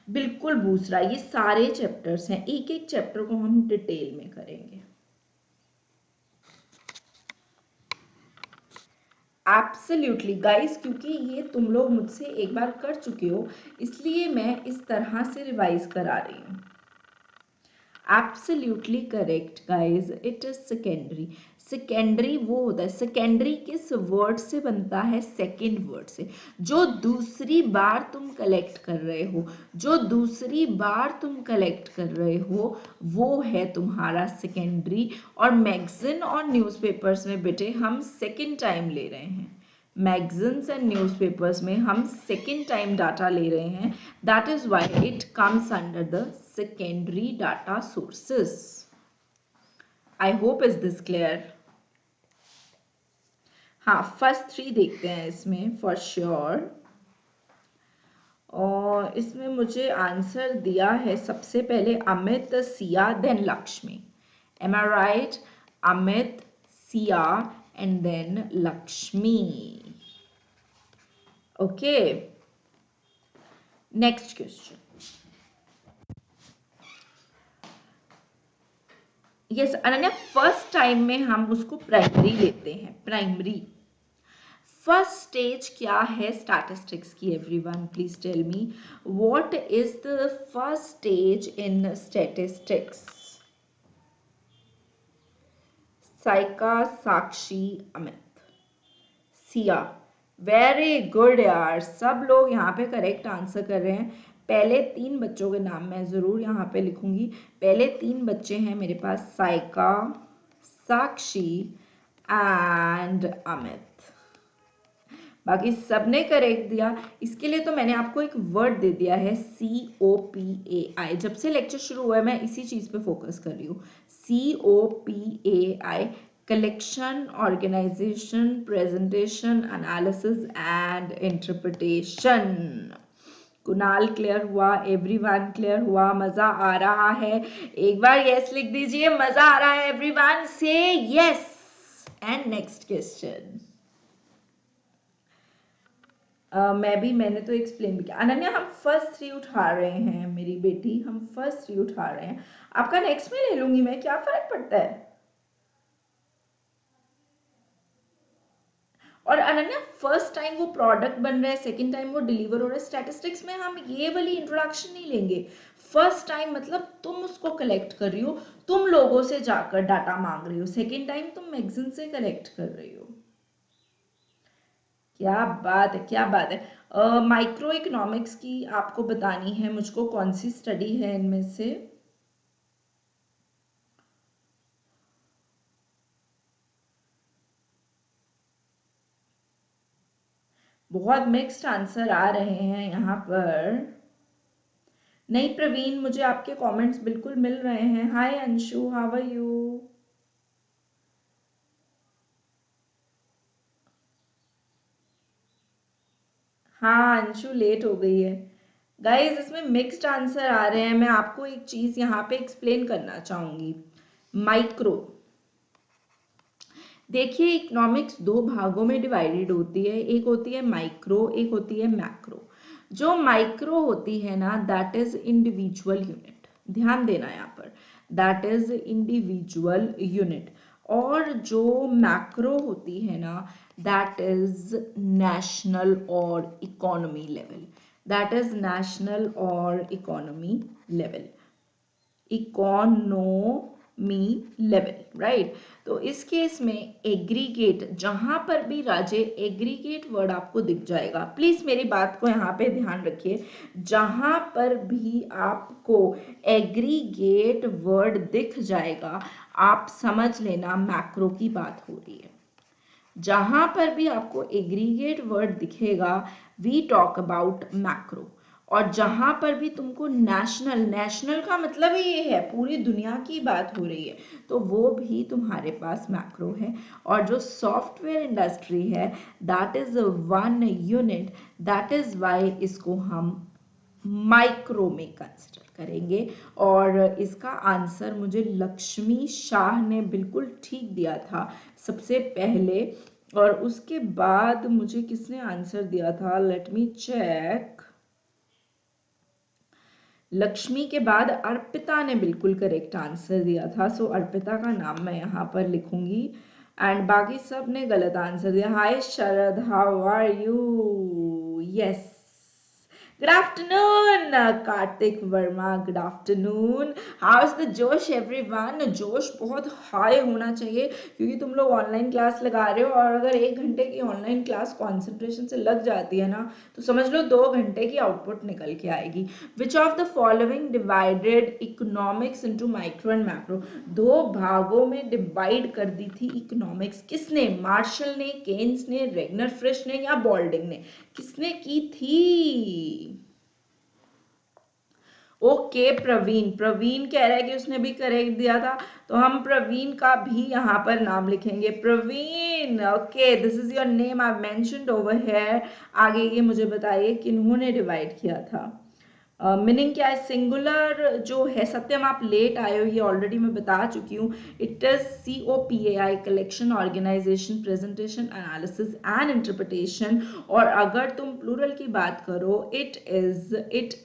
बिल्कुल दूसरा, ये सारे चैप्टर्स हैं, एक एक चैप्टर को हम डिटेल में करेंगे। एब्सोल्युटली गाइस, क्योंकि ये तुम लोग मुझसे एक बार कर चुके हो, इसलिए मैं इस तरह से रिवाइज करा रही हूँ। Absolutely correct guys, it is secondary. Secondary वो होता है, सेकेंडरी किस वर्ड से बनता है? सेकेंड वर्ड से। जो दूसरी बार तुम कलेक्ट कर रहे हो, जो दूसरी बार तुम कलेक्ट कर रहे हो, वो है तुम्हारा सेकेंडरी। और मैगजीन और न्यूज़पेपर्स में बेटे हम सेकेंड टाइम ले रहे हैं, मैगजीन्स एंड न्यूज़पेपर्स में हम सेकेंड टाइम डाटा ले रहे हैं, that is why it comes under the secondary data sources. I hope is this clear? हाँ, फर्स्ट 3 देखते हैं इसमें फॉर श्योर। और इसमें मुझे आंसर दिया है सबसे पहले Amit, Siya, then Lakshmi. Am I right? Amit, Siya and then Lakshmi. Okay, next question. Yes Ananya, first time में हम उसको प्राइमरी लेते हैं, प्राइमरी। फर्स्ट स्टेज क्या है स्टैटिस्टिक्स की? Everyone please tell me, what is the first stage in statistics? Saika, Sakshi, Amit, Siya. Very good यार, सब लोग यहाँ पे करेक्ट आंसर कर रहे हैं। पहले 3 बच्चों के नाम मैं जरूर यहाँ पे लिखूंगी। पहले 3 बच्चे हैं मेरे पास, साइका, साक्षी एंड अमित। बाकी सबने करेक्ट दिया। इसके लिए तो मैंने आपको एक वर्ड दे दिया है, COPAI। जब से लेक्चर शुरू हुआ है मैं इसी चीज पे फोकस कर रही हूँ, COPAI, collection, organisation, presentation, analysis and interpretation. Kunal clear हुआ? एवरीवन क्लियर हुआ? मजा आ रहा है? एक बार यस लिख दीजिए, मजा आ रहा है? एवरीवन से यस। And next question. मैंने तो एक्सप्लेन भी किया। अनन्या, हम फर्स्ट 3 उठा रहे हैं मेरी बेटी, हम फर्स्ट 3 उठा रहे हैं, आपका नेक्स्ट में ले लूंगी मैं, क्या फर्क पड़ता है? और अनन्या, फर्स्ट टाइम वो प्रोडक्ट बन रहा है, सेकंड टाइम वो डिलीवर हो रहा है, स्टैटिस्टिक्स में हम ये वाली इंट्रोडक्शन नहीं लेंगे। फर्स्ट टाइम मतलब तुम उसको कलेक्ट कर रही हो, तुम लोगों से जाकर डाटा मांग रही हो, सेकंड टाइम तुम मैगजीन से कलेक्ट कर रही हो। क्या बात है, क्या बात है। माइक्रो इकोनॉमिक्स की आपको बतानी है मुझको, कौन सी स्टडी है इनमें से? बहुत मिक्स्ड आंसर आ रहे हैं यहाँ पर। नहीं प्रवीण, मुझे आपके कमेंट्स बिल्कुल मिल रहे हैं। हाय अंशु, हाउ आर यू? हाँ अंशु, लेट हो गई है। गाइस, इसमें मिक्स्ड आंसर आ रहे हैं। मैं आपको एक चीज यहाँ पे एक्सप्लेन करना चाहूंगी। माइक्रो, देखिए इकोनॉमिक्स 2 भागों में डिवाइडेड होती है, एक होती है माइक्रो, एक होती है मैक्रो। जो माइक्रो होती है ना, दैट इज इंडिविजुअल यूनिट, ध्यान देना यहाँ पर, दैट इज इंडिविजुअल यूनिट। और जो मैक्रो होती है ना, that is national or economy level, that is national or economy level, economy level, right. तो इस केस में एग्रीगेट, जहां पर भी राजे एग्रीगेट वर्ड आपको दिख जाएगा, प्लीज मेरी बात को यहाँ पे ध्यान रखिए, जहां पर भी आपको एग्रीगेट वर्ड दिख जाएगा आप समझ लेना मैक्रो की बात हो रही है। जहां पर भी आपको एग्रीगेट वर्ड दिखेगा वी टॉक अबाउट मैक्रो। और जहां पर भी तुमको नेशनल, नेशनल का मतलब ही ये है पूरी दुनिया की बात हो रही है, तो वो भी तुम्हारे पास मैक्रो है। और जो सॉफ्टवेयर इंडस्ट्री है that is one unit, that is why इसको हम माइक्रो में कंसिडर करेंगे। और इसका आंसर मुझे लक्ष्मी शाह ने बिल्कुल ठीक दिया था सबसे पहले, और उसके बाद मुझे किसने आंसर दिया था, लेट मी चेक। लक्ष्मी के बाद अर्पिता ने बिल्कुल करेक्ट आंसर दिया था, सो अर्पिता का नाम मैं यहाँ पर लिखूंगी। एंड बाकी सब ने गलत आंसर दिया। Hi Sharad, how are you? Yes, good afternoon Kartik Verma, good afternoon. How is the josh everyone? जोश बहुत हाई होना चाहिए क्योंकि तुम लोग ऑनलाइन क्लास लगा रहे हो, और अगर 1 घंटे की ऑनलाइन क्लास कंसंट्रेशन से लग जाती है ना तो समझ लो 2 घंटे की आउटपुट निकल के आएगी। Which of the following divided economics into micro and macro? 2 भागों में डिवाइड कर दी थी इकोनॉमिक्स, किसने? मार्शल ने, केन्स ने, रेगनर फ्रिश ने, या बॉल्डिंग ने? किसने की थी? ओके प्रवीण, प्रवीण कह रहा है कि उसने भी करेक्ट दिया था, तो हम प्रवीण का भी यहाँ पर नाम लिखेंगे। Praveen, okay, this is your name, I mentioned over here. आगे ये मुझे बताइए किन्होंने डिवाइड किया था। मीनिंग क्या है? सिंगुलर जो है, सत्यम आप लेट आए हो, ये ऑलरेडी मैं बता चुकी हूँ। It is COPAI, collection, organisation, presentation, analysis and interpretation. और अगर तुम प्लूरल की बात करो, it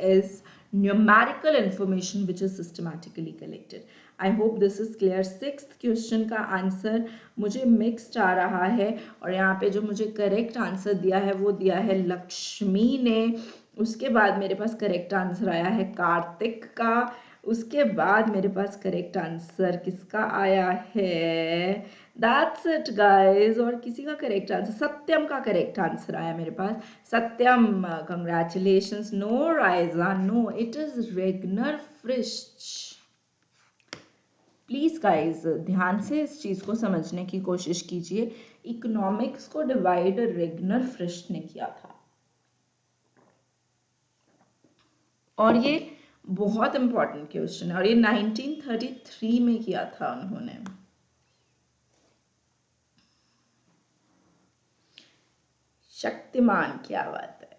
is numerical information which is systematically collected. I hope this is clear. 6th question का आंसर मुझे मिक्स्ड आ रहा है, और यहाँ पे जो मुझे करेक्ट आंसर दिया है वो दिया है लक्ष्मी ने। उसके बाद मेरे पास करेक्ट आंसर आया है कार्तिक का। उसके बाद मेरे पास करेक्ट आंसर किसका आया है? That's it guys. और किसी का करेक्ट आंसर, सत्यम का करेक्ट आंसर आया मेरे पास। Satyam, congratulations. No Raiza, no, it is Ragnar Frisch. Please guys ध्यान से इस चीज को समझने की कोशिश कीजिए, इकोनॉमिक्स को डिवाइड रेगनर फ्रिश ने किया था, और ये बहुत इंपॉर्टेंट क्वेश्चन है, और ये 1933 में किया था उन्होंने। शक्तिमान, क्या बात है।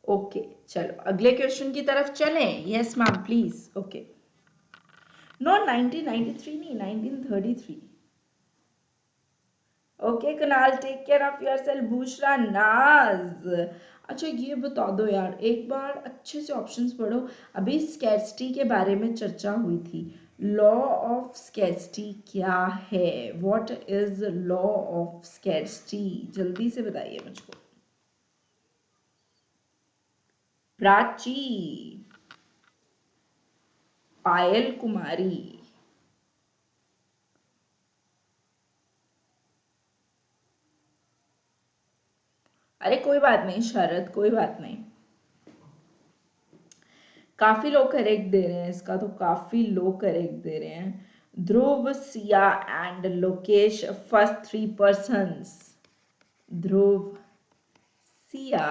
ओके चलो अगले क्वेश्चन की तरफ चलें। Yes ma'am please. Okay, no 1993 नहीं, 1933। Okay Kunal, take care of yourself. Bushra, Naaz. अच्छा ये बता दो यार, एक बार अच्छे से ऑप्शंस पढ़ो। अभी स्कैर्सिटी के बारे में चर्चा हुई थी। लॉ ऑफ स्कैर्सिटी क्या है? What is law of scarcity? जल्दी से बताइए मुझको। प्राची, पायल कुमारी, अरे कोई बात नहीं शरद, कोई बात नहीं। काफी लोग करेक्ट दे रहे हैं इसका, तो काफी लोग करेक्ट दे रहे हैं। Dhruv, Siya and Lokesh, first 3 persons. Dhruv, Siya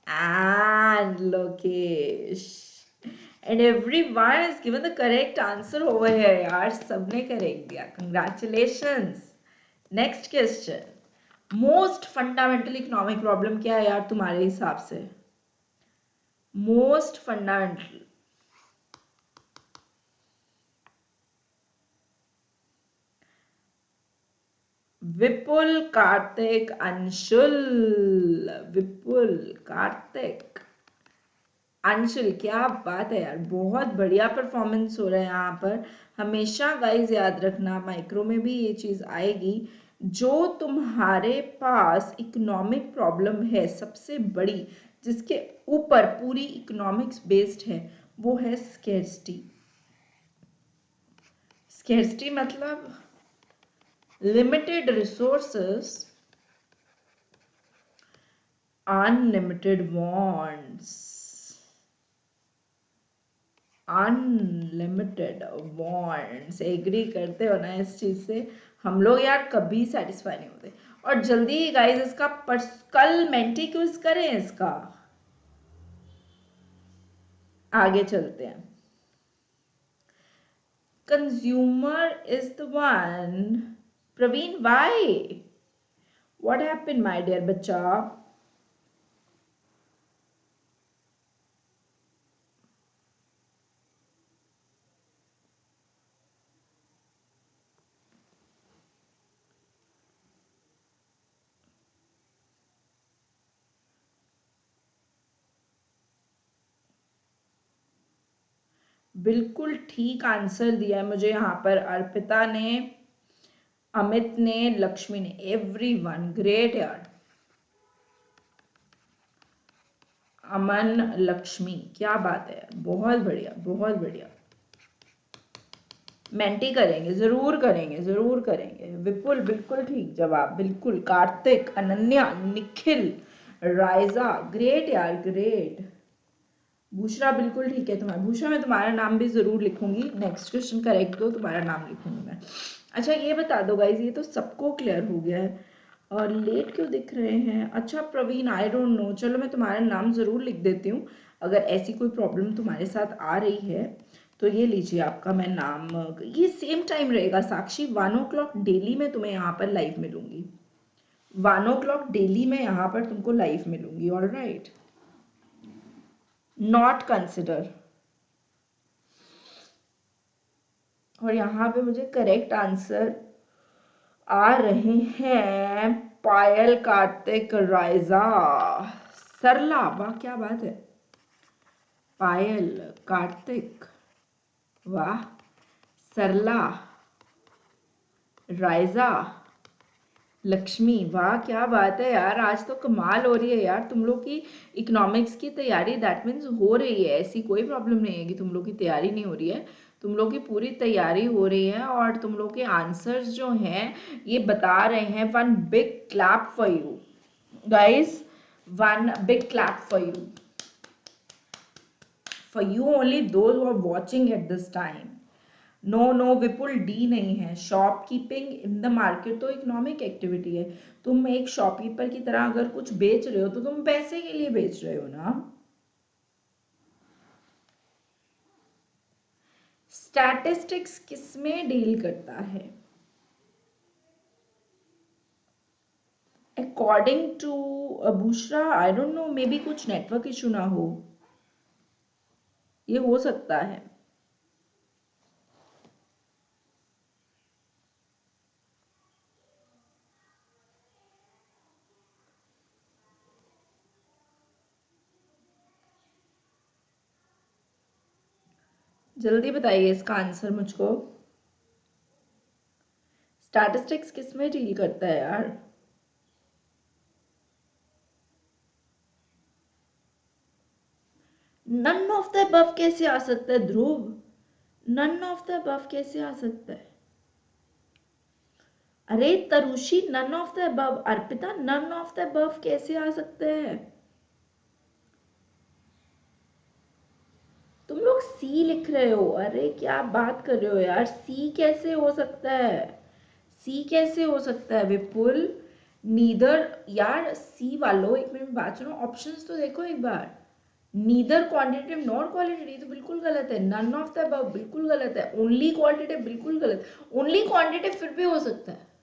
and Lokesh, and everyone has given the correct answer over here यार, सबने करेक्ट दिया, congratulations. Next question, most fundamental economic problem क्या है यार तुम्हारे हिसाब से? Most fundamental. विपुल, कार्तिक, अंशुल। विपुल, कार्तिक, अंशुल, क्या बात है यार, बहुत बढ़िया परफॉर्मेंस हो रहा है यहाँ पर। हमेशा गाइज याद रखना माइक्रो में भी ये चीज आएगी जो तुम्हारे पास इकोनॉमिक प्रॉब्लम है सबसे बड़ी, जिसके ऊपर पूरी इकोनॉमिक्स बेस्ड है, वो है स्केर्सिटी। स्केर्सिटी मतलब limited resources, unlimited wants. Unlimited wants, agree करते हो ना इस चीज से? हम लोग यार कभी सेटिस्फाई नहीं होते। और जल्दी गाइस इसका कल मेंटी क्विज करें इसका, आगे चलते हैं। Consumer is the one. Praveen why, what happened my dear बच्चा? बिल्कुल ठीक आंसर दिया है मुझे यहाँ पर अर्पिता ने, अमित ने, लक्ष्मी ने, एवरीवन ग्रेट यार। अमन, लक्ष्मी, क्या बात है, बहुत बढ़िया बहुत बढ़िया। मेंटी करेंगे, जरूर करेंगे, जरूर करेंगे। विपुल बिल्कुल ठीक जवाब, बिल्कुल। कार्तिक, अनन्या, निखिल, राइजा, ग्रेट यार ग्रेट। बुशरा बिल्कुल ठीक है तुम्हारा। बुशरा मैं तुम्हारा नाम भी जरूर लिखूंगी, नेक्स्ट क्वेश्चन करेक्ट दो तुम्हारा नाम लिखूंगी मैं। अच्छा ये बता दो गाइज, ये तो सबको क्लियर हो गया है, और लेट क्यों दिख रहे हैं? अच्छा प्रवीण, आई डोंट नो, चलो मैं तुम्हारा नाम जरूर लिख देती हूँ। अगर ऐसी कोई प्रॉब्लम तुम्हारे साथ आ रही है तो ये लीजिए आपका मैं नाम। ये सेम टाइम रहेगा साक्षी, 1 o'clock डेली मैं तुम्हें यहाँ पर लाइव मिलूंगी। 1 o'clock डेली मैं यहाँ पर तुमको लाइव मिलूंगी, ऑल राइट? Not consider. और यहाँ पे मुझे करेक्ट आंसर आ रहे हैं पायल, कार्तिक, राइजा, सरला, वाह क्या बात है। पायल, कार्तिक, वाह, सरला, राइजा, लक्ष्मी, वाह क्या बात है यार, आज तो कमाल हो रही है यार तुम लोग की। इकोनॉमिक्स की तैयारी दैट मीन्स हो रही है, ऐसी कोई प्रॉब्लम नहीं है कि तुम लोग की तैयारी नहीं हो रही है। तुम लोग की पूरी तैयारी हो रही है, और तुम लोग के आंसर्स जो हैं ये बता रहे हैं। One big clap for you guys, one big clap for you only, those who are watching at this time. No no Vipul, D नहीं है। शॉपकीपिंग इन द मार्केट तो इकोनॉमिक एक्टिविटी है। तुम एक शॉपकीपर की तरह अगर कुछ बेच रहे हो तो तुम पैसे के लिए बेच रहे हो ना। स्टैटिस्टिक्स किसमें डील करता है? According to Bushra, I don't know, maybe कुछ नेटवर्क इशू ना हो, ये हो सकता है। जल्दी बताइए इसका आंसर मुझको। स्टैटिस्टिक्स किसमें डील करता है यार? नन ऑफ द अबव कैसे आ सकता है Dhruv? None of the above कैसे आ सकता है? अरे Tarushi, none of the above. Arpita, none of the above कैसे आ सकते हैं? तुम लोग सी लिख रहे हो, अरे क्या बात कर रहे हो यार, सी कैसे हो सकता है? सी कैसे हो सकता है विपुल? नीदर, यार सी वालों, एक मिनट बात सुनो, ऑप्शंस तो देखो एक बार। नीदर क्वांटिटेटिव नॉट क्वालिटेटिव तो बिल्कुल गलत है। नन ऑफ द अबव बिल्कुल गलत है। ओनली क्वालिटेटिव बिल्कुल गलत। ओनली क्वांटिटेटिव फिर भी हो सकता है।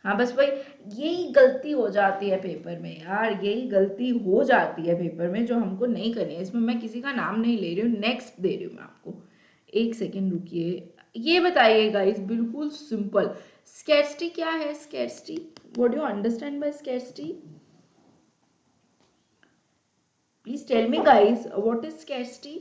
हाँ बस भाई, यही गलती हो जाती है पेपर में यार, यही गलती हो जाती है पेपर में जो हमको नहीं करनी है। इसमें मैं किसी का नाम नहीं ले रही हूँ, नेक्स्ट दे रही हूँ मैं आपको। एक सेकेंड रुकिए। ये बताइए गाइस, बिल्कुल सिंपल, स्कैर्सिटी क्या है? Scarcity, what do you understand by scarcity? Please tell me guys, what is scarcity?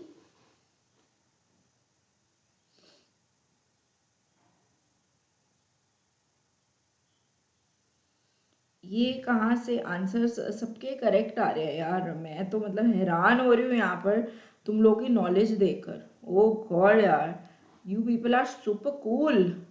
ये कहाँ से आंसर्स सबके करेक्ट आ रहे हैं यार, मैं तो मतलब हैरान हो रही हूँ यहाँ पर तुम लोगों की नॉलेज देखकर। ओ गॉड यार, you people are super cool.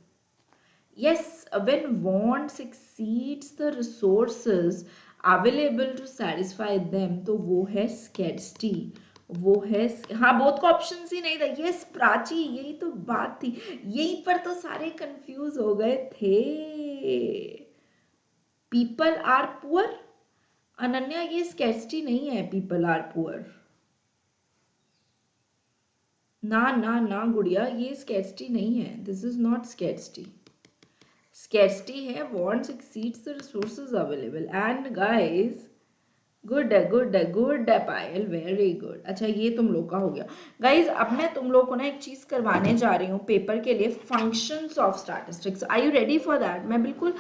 Yes, when wants exceeds the resources available to satisfy them, तो वो है scarcity, वो है। हाँ, बोथ का ऑप्शन ही नहीं था। यस प्राची, यही तो बात थी, यहीं पर तो सारे कंफ्यूज हो गए थे। पीपल आर पुअर, अनन्या ये स्कैर्सिटी नहीं है, पीपल आर पुअर। ना ना ना गुड़िया, ये स्कैर्सिटी नहीं है, this is not scarcity. Scarcity है wants exceeds the resources available and guys good Payal very good। अच्छा ये तुम लोग का हो गया गाइज। अब मैं तुम लोग को ना एक चीज करवाने जा रही हूँ पेपर के लिए, functions of statistics. Are you ready for that? मैं बिल्कुल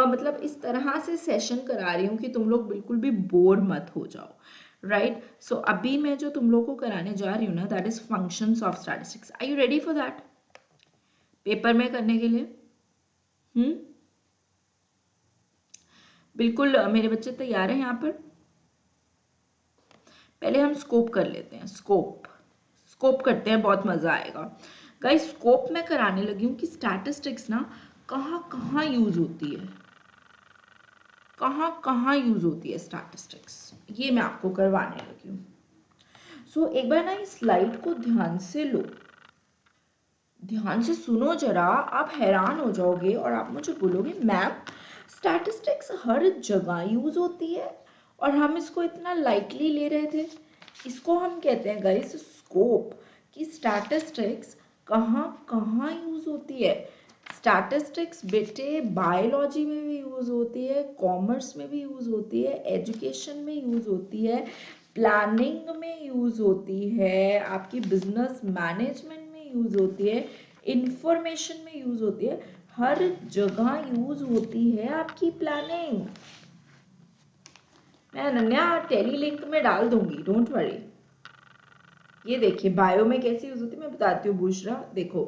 मतलब इस तरह से सेशन करा रही हूँ कि तुम लोग बिल्कुल भी बोर मत हो जाओ, राइट? सो अभी मैं जो तुम लोग को कराने जा रही हूँ ना, that is functions of statistics. Are you ready for that paper में करने के लिए? बिल्कुल मेरे बच्चे तैयार हैं यहाँ पर। पहले हम स्कोप कर लेते हैं, स्कोप करते हैं, बहुत मजा आएगा गाइस। स्कोप में कराने लगी हूँ कि स्टैटिस्टिक्स ना कहाँ कहाँ यूज होती है, कहाँ कहाँ यूज होती है स्टैटिस्टिक्स, ये मैं आपको करवाने लगी हूँ। सो एक बार ना इस स्लाइड को ध्यान से लो, ध्यान से सुनो जरा, आप हैरान हो जाओगे और आप मुझे बोलोगे मैम स्टैटिस्टिक्स हर जगह यूज होती है और हम इसको इतना लाइटली ले रहे थे। इसको हम कहते हैं गाइस स्कोप, कि स्टैटिस्टिक्स कहाँ कहाँ यूज होती है। स्टैटिस्टिक्स बेटे बायोलॉजी में भी यूज होती है, कॉमर्स में भी यूज होती है, एजुकेशन में यूज होती है, प्लानिंग में यूज होती है, आपकी बिजनेस मैनेजमेंट यूज होती है, इंफॉर्मेशन में यूज होती है, हर जगह यूज होती है आपकी प्लानिंग। मैं अनन्या टेली लिंक में डाल दूंगी, डोंट वरी। ये देखिए बायो में कैसे यूज होती है मैं बताती हूँ बुशरा। देखो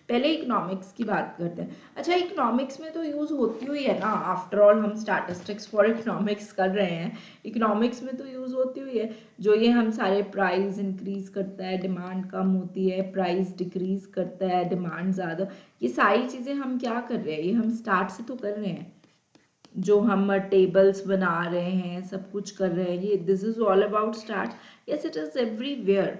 पहले इकोनॉमिक्स की बात करते हैं। अच्छा इकोनॉमिक्स में तो यूज होती हुई है ना, आफ्टर ऑल हम स्टैटिस्टिक्स फॉर इकोनॉमिक्स कर रहे हैं, इकोनॉमिक्स में तो यूज होती हुई है। जो ये हम सारे प्राइस इंक्रीज करता है, डिमांड कम होती है, प्राइस डिक्रीज करता है, डिमांड ज्यादा, ये सारी चीजें हम क्या कर रहे हैं, ये हम स्टार्ट से तो कर रहे हैं। जो हम टेबल्स बना रहे हैं, सब कुछ कर रहे हैं, ये this is all about start. Yes it is everywhere.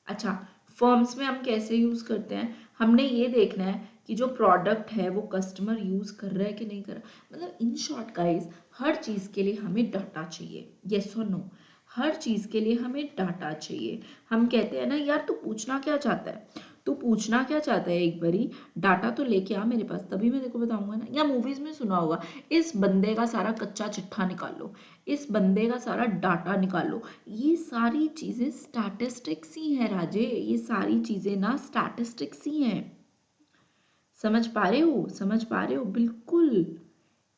अच्छा फर्म्स में हम कैसे यूज करते हैं, हमने ये देखना है कि जो प्रोडक्ट है वो कस्टमर यूज कर रहा है कि नहीं कर रहा। मतलब इन शॉर्ट गाइस हर चीज के लिए हमें डाटा चाहिए, यस और नो, हर चीज के लिए हमें डाटा चाहिए। हम कहते हैं ना यार तू पूछना क्या चाहता है, तू पूछना क्या चाहता है, एक बारी डाटा तो लेके आ मेरे पास, तभी मैं देखो बताऊंगा ना। या मूवीज में सुना होगा, इस बंदे का सारा कच्चा चिट्ठा निकालो, इस बंदे का सारा डाटा निकालो। ये सारी चीजें स्टैटिस्टिक्स ही है राजे, ये सारी चीजें ना स्टैटिस्टिक्स ही हैं। समझ पा रहे हो, समझ पा रहे हो, बिल्कुल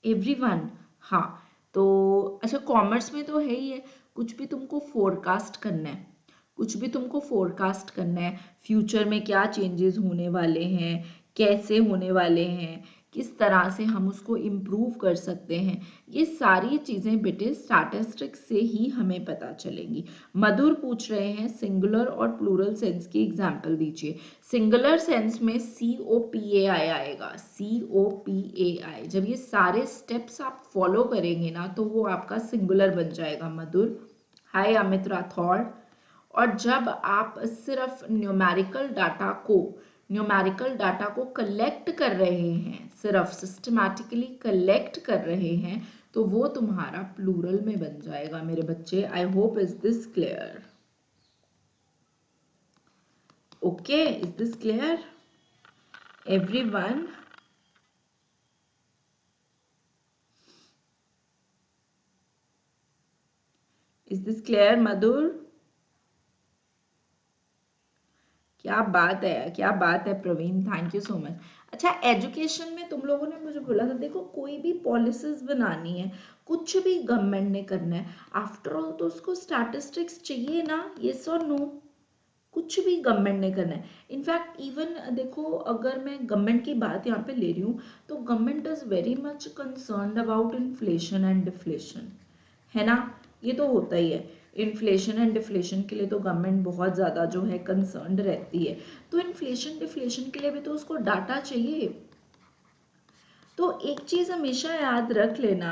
एवरीवन। हाँ तो अच्छा कॉमर्स में तो है ही है, कुछ भी तुमको फोरकास्ट करना है, कुछ भी तुमको फोरकास्ट करना है, फ्यूचर में क्या चेंजेस होने वाले हैं, कैसे होने वाले हैं, किस तरह से हम उसको इम्प्रूव कर सकते हैं, ये सारी चीज़ें बेटे स्टैटिस्टिक्स से ही हमें पता चलेंगी। मधुर पूछ रहे हैं सिंगुलर और प्लूरल सेंस की एग्जाम्पल दीजिए। सिंगुलर सेंस में COPAI आएगा, COPAI। जब ये सारे स्टेप्स आप फॉलो करेंगे ना तो वो आपका सिंगुलर बन जाएगा मधुर। हाय अमित राठौड़। और जब आप सिर्फ न्यूमेरिकल डाटा को कलेक्ट कर रहे हैं, सिर्फ सिस्टमैटिकली कलेक्ट कर रहे हैं, तो वो तुम्हारा प्लूरल में बन जाएगा मेरे बच्चे। I hope is this clear? Okay is this clear everyone? Is this clear Madhur? क्या बात है, क्या बात है Praveen, thank you so much. अच्छा एजुकेशन में तुम लोगों ने मुझे बोला था, देखो कोई भी पॉलिसीज बनानी है, कुछ भी गवर्नमेंट ने करना है, आफ्टर ऑल तो उसको स्टैटिस्टिक्स चाहिए ना, यस और नो? कुछ भी गवर्नमेंट ने करना है। इनफैक्ट इवन देखो, अगर मैं गवर्नमेंट की बात यहाँ पे ले रही हूँ, तो government is very much concerned about inflation and deflation, है ना। ये तो होता ही है। इन्फ्लेशन एंड डिफ्लेशन के लिए तो गवर्नमेंट बहुत ज़्यादा जो है कंसर्न्ड रहती है। तो इन्फ्लेशन डिफ्लेशन के लिए भी तो उसको डाटा चाहिए। तो एक चीज़ हमेशा याद रख लेना,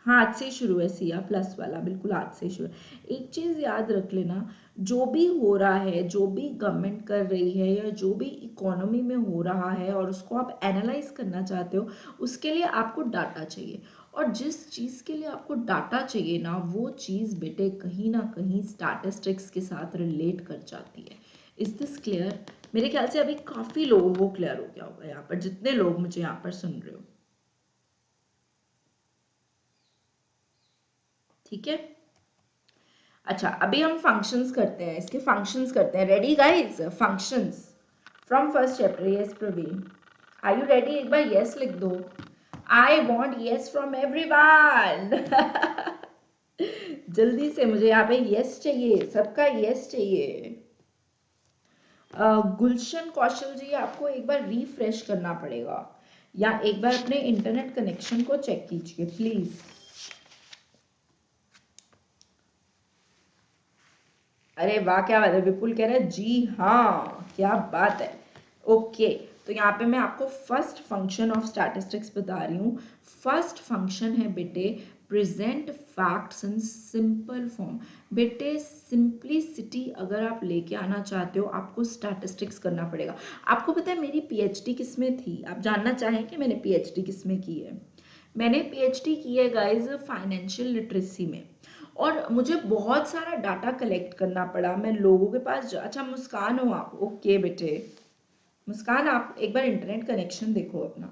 हाथ से शुरू है सिया प्लस वाला, बिल्कुल हाथ से शुरू है। एक चीज याद रख लेना, जो भी हो रहा है, जो भी गवर्नमेंट कर रही है, या जो भी इकोनॉमी में हो रहा है और उसको आप एनालाइज करना चाहते हो, उसके लिए आपको डाटा चाहिए। और जिस चीज के लिए आपको डाटा चाहिए ना, वो चीज बेटे कहीं ना कहीं स्टैटिस्टिक्स के साथ रिलेट कर जाती है। Is this clear? मेरे ख्याल से अभी काफी लोगों को क्लियर हो गया होगा यहाँ पर, जितने लोग मुझे यहाँ पर सुन रहे हो। ठीक है। अच्छा, अभी हम फंक्शंस करते हैं, इसके फंक्शंस करते हैं। Ready guys? Functions from first chapter. Yes Praveen, are you ready? एक बार यस लिख दो। I want yes from everyone. जल्दी से, मुझे यहाँ पे यस चाहिए, सबका यस चाहिए। गुलशन कौशल जी, आपको एक बार रिफ्रेश करना पड़ेगा, या एक बार अपने इंटरनेट कनेक्शन को चेक कीजिए प्लीज। अरे वाह, क्या बात है, विपुल कह रहे हैं जी हाँ, क्या बात है। ओके, तो यहाँ पे मैं आपको फर्स्ट फंक्शन ऑफ स्टैटिस्टिक्स बता रही हूँ। फर्स्ट फंक्शन है बेटे, present facts in simple form. बेटे सिंप्लिसिटी अगर आप लेके आना चाहते हो, आपको स्टैटिस्टिक्स करना पड़ेगा। आपको पता है मेरी पीएचडी किस में थी? आप जानना चाहें कि मैंने पीएचडी किस में की है? मैंने पीएचडी की है गाइज फाइनेंशियल लिटरेसी में। और मुझे बहुत सारा डाटा कलेक्ट करना पड़ा। मैं लोगों के पास अच्छा, मुस्कान हो आप? ओके बेटे, मुस्कान आप एक बार इंटरनेट कनेक्शन देखो अपना।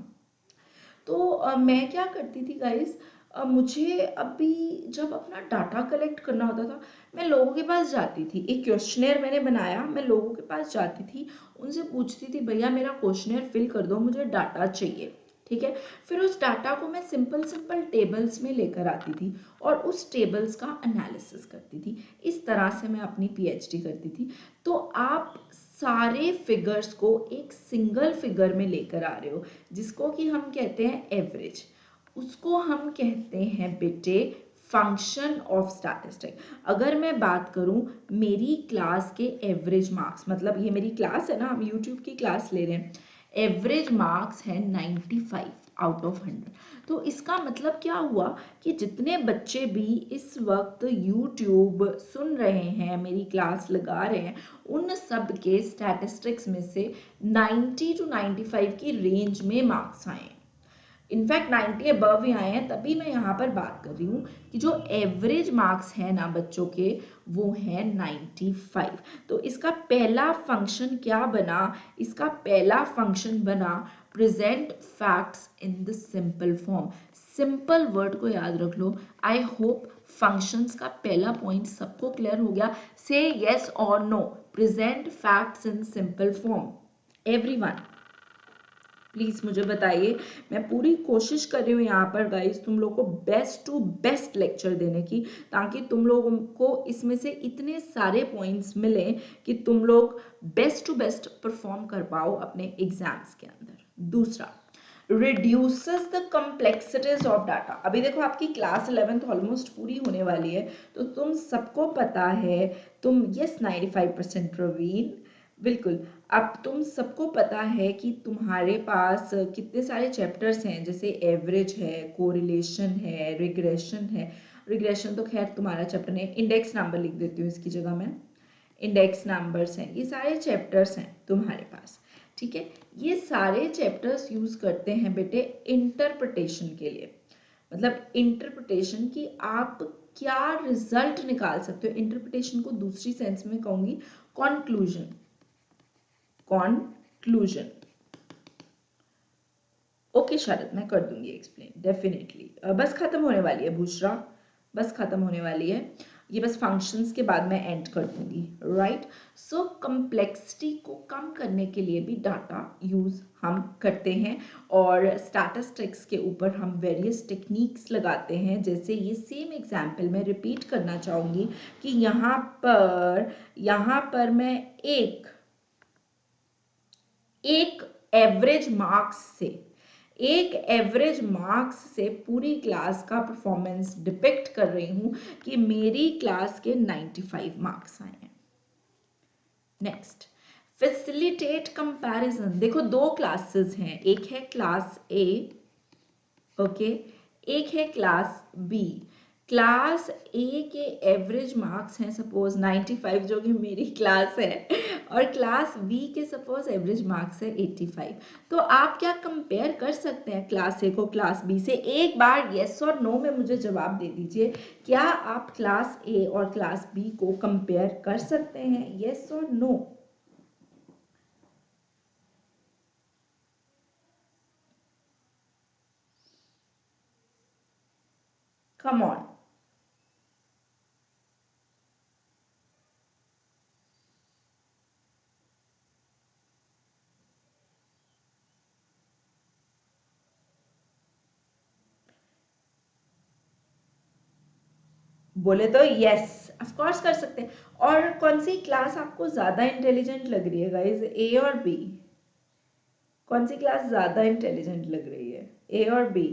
तो मैं क्या करती थी गाइस, मुझे अभी जब अपना डाटा कलेक्ट करना होता था, मैं लोगों के पास जाती थी। एक क्वेश्चनेयर मैंने बनाया, मैं लोगों के पास जाती थी, उनसे पूछती थी भैया मेरा क्वेश्चनेयर फिल कर दो, मुझे डाटा चाहिए। ठीक है। फिर उस डाटा को मैं सिंपल सिंपल टेबल्स में लेकर आती थी और उस टेबल्स का एनालिसिस करती थी। इस तरह से मैं अपनी पीएचडी करती थी। तो आप सारे फिगर्स को एक सिंगल फिगर में लेकर आ रहे हो, जिसको कि हम कहते हैं एवरेज। उसको हम कहते हैं बेटे फंक्शन ऑफ स्टैटिस्टिक। अगर मैं बात करूं मेरी क्लास के एवरेज मार्क्स, मतलब ये मेरी क्लास है ना, हम यूट्यूब की क्लास ले रहे हैं, एवरेज मार्क्स है 95 आउट ऑफ 100। तो इसका मतलब क्या हुआ कि जितने बच्चे भी इस वक्त यूट्यूब सुन रहे हैं, मेरी क्लास लगा रहे हैं, उन सब के स्टैटिस्टिक्स में से 90 टू 95 की रेंज में मार्क्स आए। इनफैक्ट 90 अबव ही आए हैं। तभी मैं यहाँ पर बात कर रही हूँ कि जो एवरेज मार्क्स है ना बच्चों के, वो है 95। तो इसका पहला फंक्शन क्या बना? इसका पहला फंक्शन बना present facts in the simple form. Simple word को याद रख लो। आई होप फंक्शंस का पहला पॉइंट सबको क्लियर हो गया। से यस और no, present facts in simple form. Everyone please मुझे बताइए। मैं पूरी कोशिश कर रही हूँ यहाँ पर गाइस तुम लोग को बेस्ट टू बेस्ट लेक्चर देने की, ताकि तुम लोगों को इसमें से इतने सारे पॉइंट्स मिले कि तुम लोग बेस्ट टू बेस्ट परफॉर्म कर पाओ अपने एग्जाम्स के अंदर। दूसरा, reduces the complexities of data। अभी देखो आपकी क्लास 11th ऑलमोस्ट पूरी होने वाली है, तो तुम सबको पता है, तुम यस 95% प्रवीण, बिल्कुल। अब तुम सबको पता है कि तुम्हारे पास कितने सारे चैप्टर्स हैं, जैसे एवरेज है, कोरिलेशन है, रिग्रेशन है। रिग्रेशन तो खैर तुम्हारा चैप्टर नहीं, इंडेक्स नंबर लिख देती हूँ इसकी जगह मैं, इंडेक्स नंबर्स हैं, ये सारे चैप्टर्स हैं तुम्हारे पास। ठीक है। ये सारे चैप्टर्स यूज करते हैं बेटे इंटरप्रिटेशन के लिए। मतलब इंटरप्रिटेशन की आप क्या रिजल्ट निकाल सकते हो। इंटरप्रिटेशन को दूसरी सेंस में कहूंगी कॉन्क्लूजन। कॉन्क्लूजन। ओके शरद, मैं कर दूंगी एक्सप्लेन डेफिनेटली। बस खत्म होने वाली है बुशरा, बस खत्म होने वाली है। ये बस फंक्शंस के बाद मैं एंड कर दूंगी, राइट। सो कम्प्लेक्सिटी को कम करने के लिए भी डाटा यूज हम करते हैं और स्टैटिस्टिक्स के ऊपर हम वेरियस टेक्निक्स लगाते हैं। जैसे ये सेम एग्जांपल मैं रिपीट करना चाहूँगी कि यहाँ पर मैं एक एवरेज मार्क्स से पूरी क्लास का परफॉर्मेंस डिपिक्ट कर रही हूँ कि मेरी क्लास के 95 मार्क्स आए हैं। Next, facilitate comparison. देखो दो क्लासेस हैं, एक है क्लास ए, ओके, एक है क्लास बी। क्लास ए के एवरेज मार्क्स हैं सपोज 95 जो कि मेरी क्लास है, और क्लास बी के सपोज एवरेज मार्क्स है 85। तो आप क्या कंपेयर कर सकते हैं क्लास ए को क्लास बी से? एक बार येस और नो में मुझे जवाब दे दीजिए, क्या आप क्लास ए और क्लास बी को कंपेयर कर सकते हैं? येस और नो? Come on. बोले तो यस, ऑफ कोर्स कर सकते हैं। और कौन सी क्लास आपको ज्यादा इंटेलिजेंट लग रही है गाइस, ए और बी? कौन सी क्लास ज्यादा इंटेलिजेंट लग रही है, ए और बी?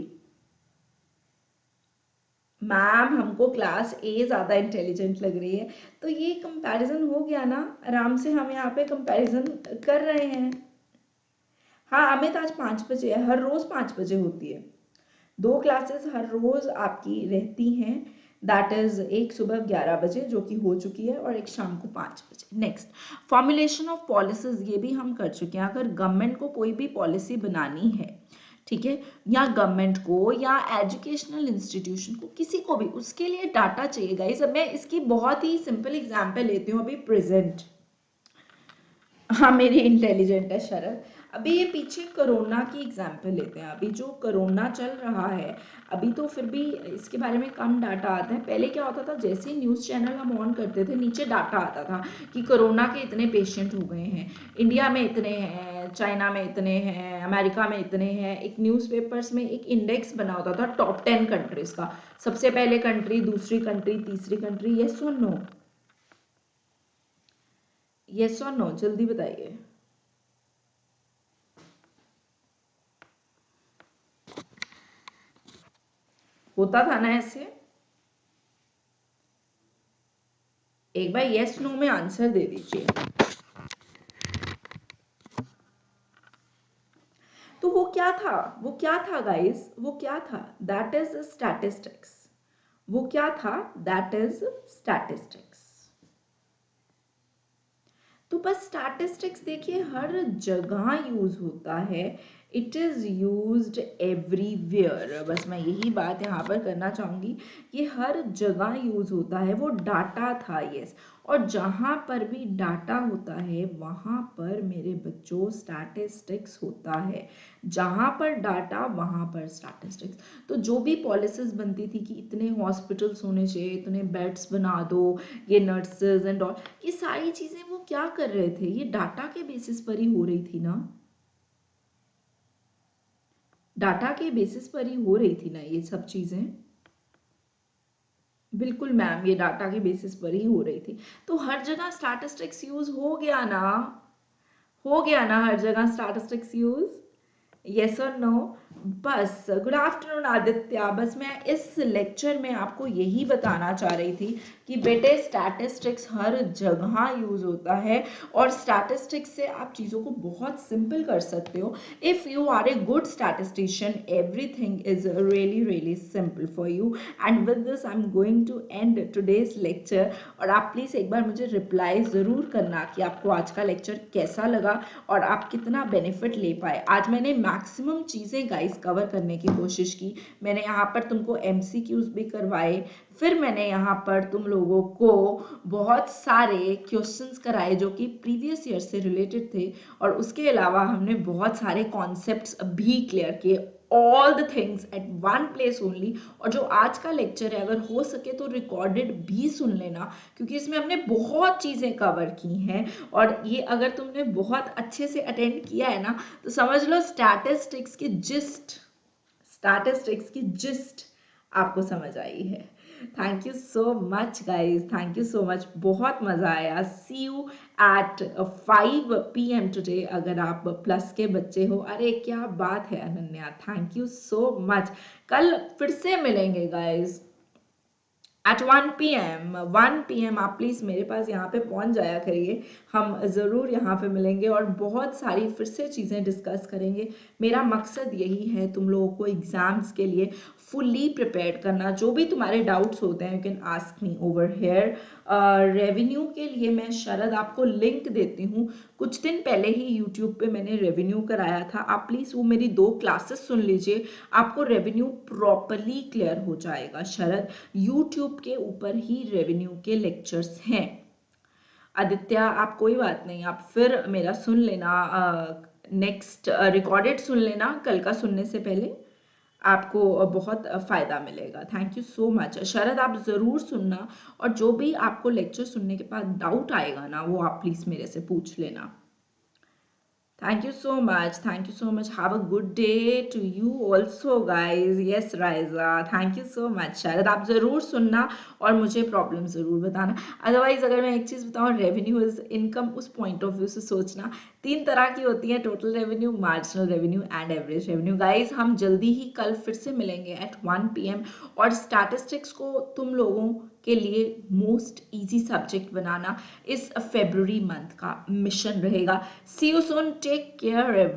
मैम हमको क्लास ए ज़्यादा इंटेलिजेंट लग रही है। तो ये कंपैरिजन हो गया ना, आराम से हम यहाँ पे कंपैरिजन कर रहे हैं। हाँ अमित, आज 5 बजे है, हर रोज़ 5 बजे होती है। 2 क्लासेस हर रोज़ आपकी रहती हैं, दैट इज़ एक सुबह 11 बजे जो कि हो चुकी है, और एक शाम को 5 बजे। नेक्स्ट, फॉर्मुलेशन ऑफ पॉलिसीज, ये भी हम कर चुके हैं। अगर गवर्नमेंट को कोई भी पॉलिसी बनानी है, ठीक है, या गवर्नमेंट को या एजुकेशनल इंस्टीट्यूशन को, किसी को भी, उसके लिए डाटा चाहिए गाइस। अब मैं इसकी बहुत ही सिंपल एग्जांपल लेती हूँ। अभी प्रेजेंट, हाँ मेरी इंटेलिजेंट है शरद। अभी ये पीछे कोरोना की एग्जांपल लेते हैं। अभी जो कोरोना चल रहा है, अभी तो फिर भी इसके बारे में कम डाटा आता है। पहले क्या होता था, जैसे ही न्यूज़ चैनल हम ऑन करते थे नीचे डाटा आता था कि कोरोना के इतने पेशेंट हो गए हैं, इंडिया में इतने हैं, चाइना में इतने हैं, अमेरिका में इतने हैं। एक न्यूज़पेपर्स में एक इंडेक्स बना होता था टॉप 10 कंट्रीज का, सबसे पहले कंट्री, दूसरी कंट्री, तीसरी कंट्री। येस और नो? येस और नो, जल्दी बताइए। होता था ना ऐसे? एक बार यस नो में आंसर दे दीजिए। तो वो क्या था गाइस, वो क्या था? That is statistics. वो क्या था? That is statistics. तो बस स्टैटिस्टिक्स देखिए हर जगह यूज होता है, इट इज यूज्ड एवरीवेयर। बस मैं यही बात यहाँ पर करना चाहूंगी, ये हर जगह यूज होता है। वो डाटा था, यस, और जहाँ पर भी डाटा होता है वहाँ पर मेरे बच्चों स्टैटिस्टिक्स होता है। जहाँ पर डाटा वहाँ पर स्टैटिस्टिक्स। तो जो भी पॉलिसीज बनती थी कि इतने हॉस्पिटल्स होने चाहिए, इतने बेड्स बना दो, ये नर्सेज एंड ऑल, ये सारी चीजें वो क्या कर रहे थे? ये डाटा के बेसिस पर ही हो रही थी ना, डाटा के बेसिस पर ही हो रही थी ना ये सब चीजें। बिल्कुल मैम, ये डाटा के बेसिस पर ही हो रही थी। तो हर जगह स्टैटिस्टिक्स यूज हो गया ना, हो गया ना हर जगह स्टैटिस्टिक्स यूज? यस और नो? बस, गुड आफ्टरनून आदित्य। बस मैं इस लेक्चर में आपको यही बताना चाह रही थी कि बेटे स्टैटिस्टिक्स हर जगह यूज होता है, और स्टैटिस्टिक्स से आप चीज़ों को बहुत सिंपल कर सकते हो। If you are a good statistician, everything is really really simple for you. And with this I am going to end today's lecture. और आप प्लीज़ एक बार मुझे रिप्लाई ज़रूर करना कि आपको आज का लेक्चर कैसा लगा और आप कितना बेनिफिट ले पाए। आज मैंने मैक्सिमम चीज़ें गाइस कवर करने की कोशिश की। मैंने यहाँ पर तुमको MCQs भी करवाए, फिर मैंने यहाँ पर तुम लोगों को बहुत सारे क्वेश्चंस कराए जो कि प्रीवियस ईयर से रिलेटेड थे, और उसके अलावा हमने बहुत सारे कॉन्सेप्ट्स भी क्लियर किए। all the things at one place only। और जो आज का लेक्चर है अगर हो सके तो रिकॉर्डेड भी सुन लेना, क्योंकि इसमें हमने बहुत चीज़ें कवर की हैं। और ये अगर तुमने बहुत अच्छे से अटेंड किया है ना तो समझ लो स्टैटिस्टिक्स की जिस्ट आपको समझ आई है। Thank you so much guys, thank you so much, बहुत मज़ा आया। सी यू एट 5 PM टुडे अगर आप प्लस के बच्चे हो। अरे क्या बात है Ananya, thank you so much. कल फिर से मिलेंगे गाइज एट 1 PM। 1 PM आप प्लीज़ मेरे पास यहाँ पे पहुँच जाया करिए, हम ज़रूर यहाँ पे मिलेंगे और बहुत सारी फिर से चीज़ें डिस्कस करेंगे। मेरा मकसद यही है तुम लोगों को एग्ज़ाम्स के लिए फुली प्रिपेयर्ड करना। जो भी तुम्हारे डाउट्स होते हैं you can ask me over here. Revenue के लिए मैं शरद आपको लिंक देती हूँ, कुछ दिन पहले ही यूट्यूब पे मैंने रेवेन्यू कराया था, आप प्लीज़ वो मेरी 2 क्लासेस सुन लीजिए, आपको रेवेन्यू प्रॉपरली क्लियर हो जाएगा। शरद यूट्यूब के ऊपर ही रेवेन्यू के लेक्चर्स हैं। आदित्य आप कोई बात नहीं, आप फिर मेरा सुन लेना, नेक्स्ट रिकॉर्डेड सुन लेना कल का सुनने से पहले, आपको बहुत फ़ायदा मिलेगा। थैंक यू सो मच शरद, आप ज़रूर सुनना और जो भी आपको लेक्चर सुनने के बाद डाउट आएगा ना वो आप प्लीज़ मेरे से पूछ लेना। Thank you so much. Thank you so much. Have a good day to you also, guys. Yes, Raiza. Thank you so much. शायद आप ज़रूर सुनना और मुझे प्रॉब्लम ज़रूर बताना। अदरवाइज अगर मैं एक चीज़ बताऊँ, रेवेन्यू इज इनकम उस पॉइंट ऑफ व्यू से सोचना 3 तरह की होती है, total revenue, marginal revenue and average revenue. Guys हम जल्दी ही कल फिर से मिलेंगे एट 1 PM और स्टैटिस्टिक्स को तुम लोगों के लिए मोस्ट इजी सब्जेक्ट बनाना इस फरवरी मंथ का मिशन रहेगा। See you soon, take care every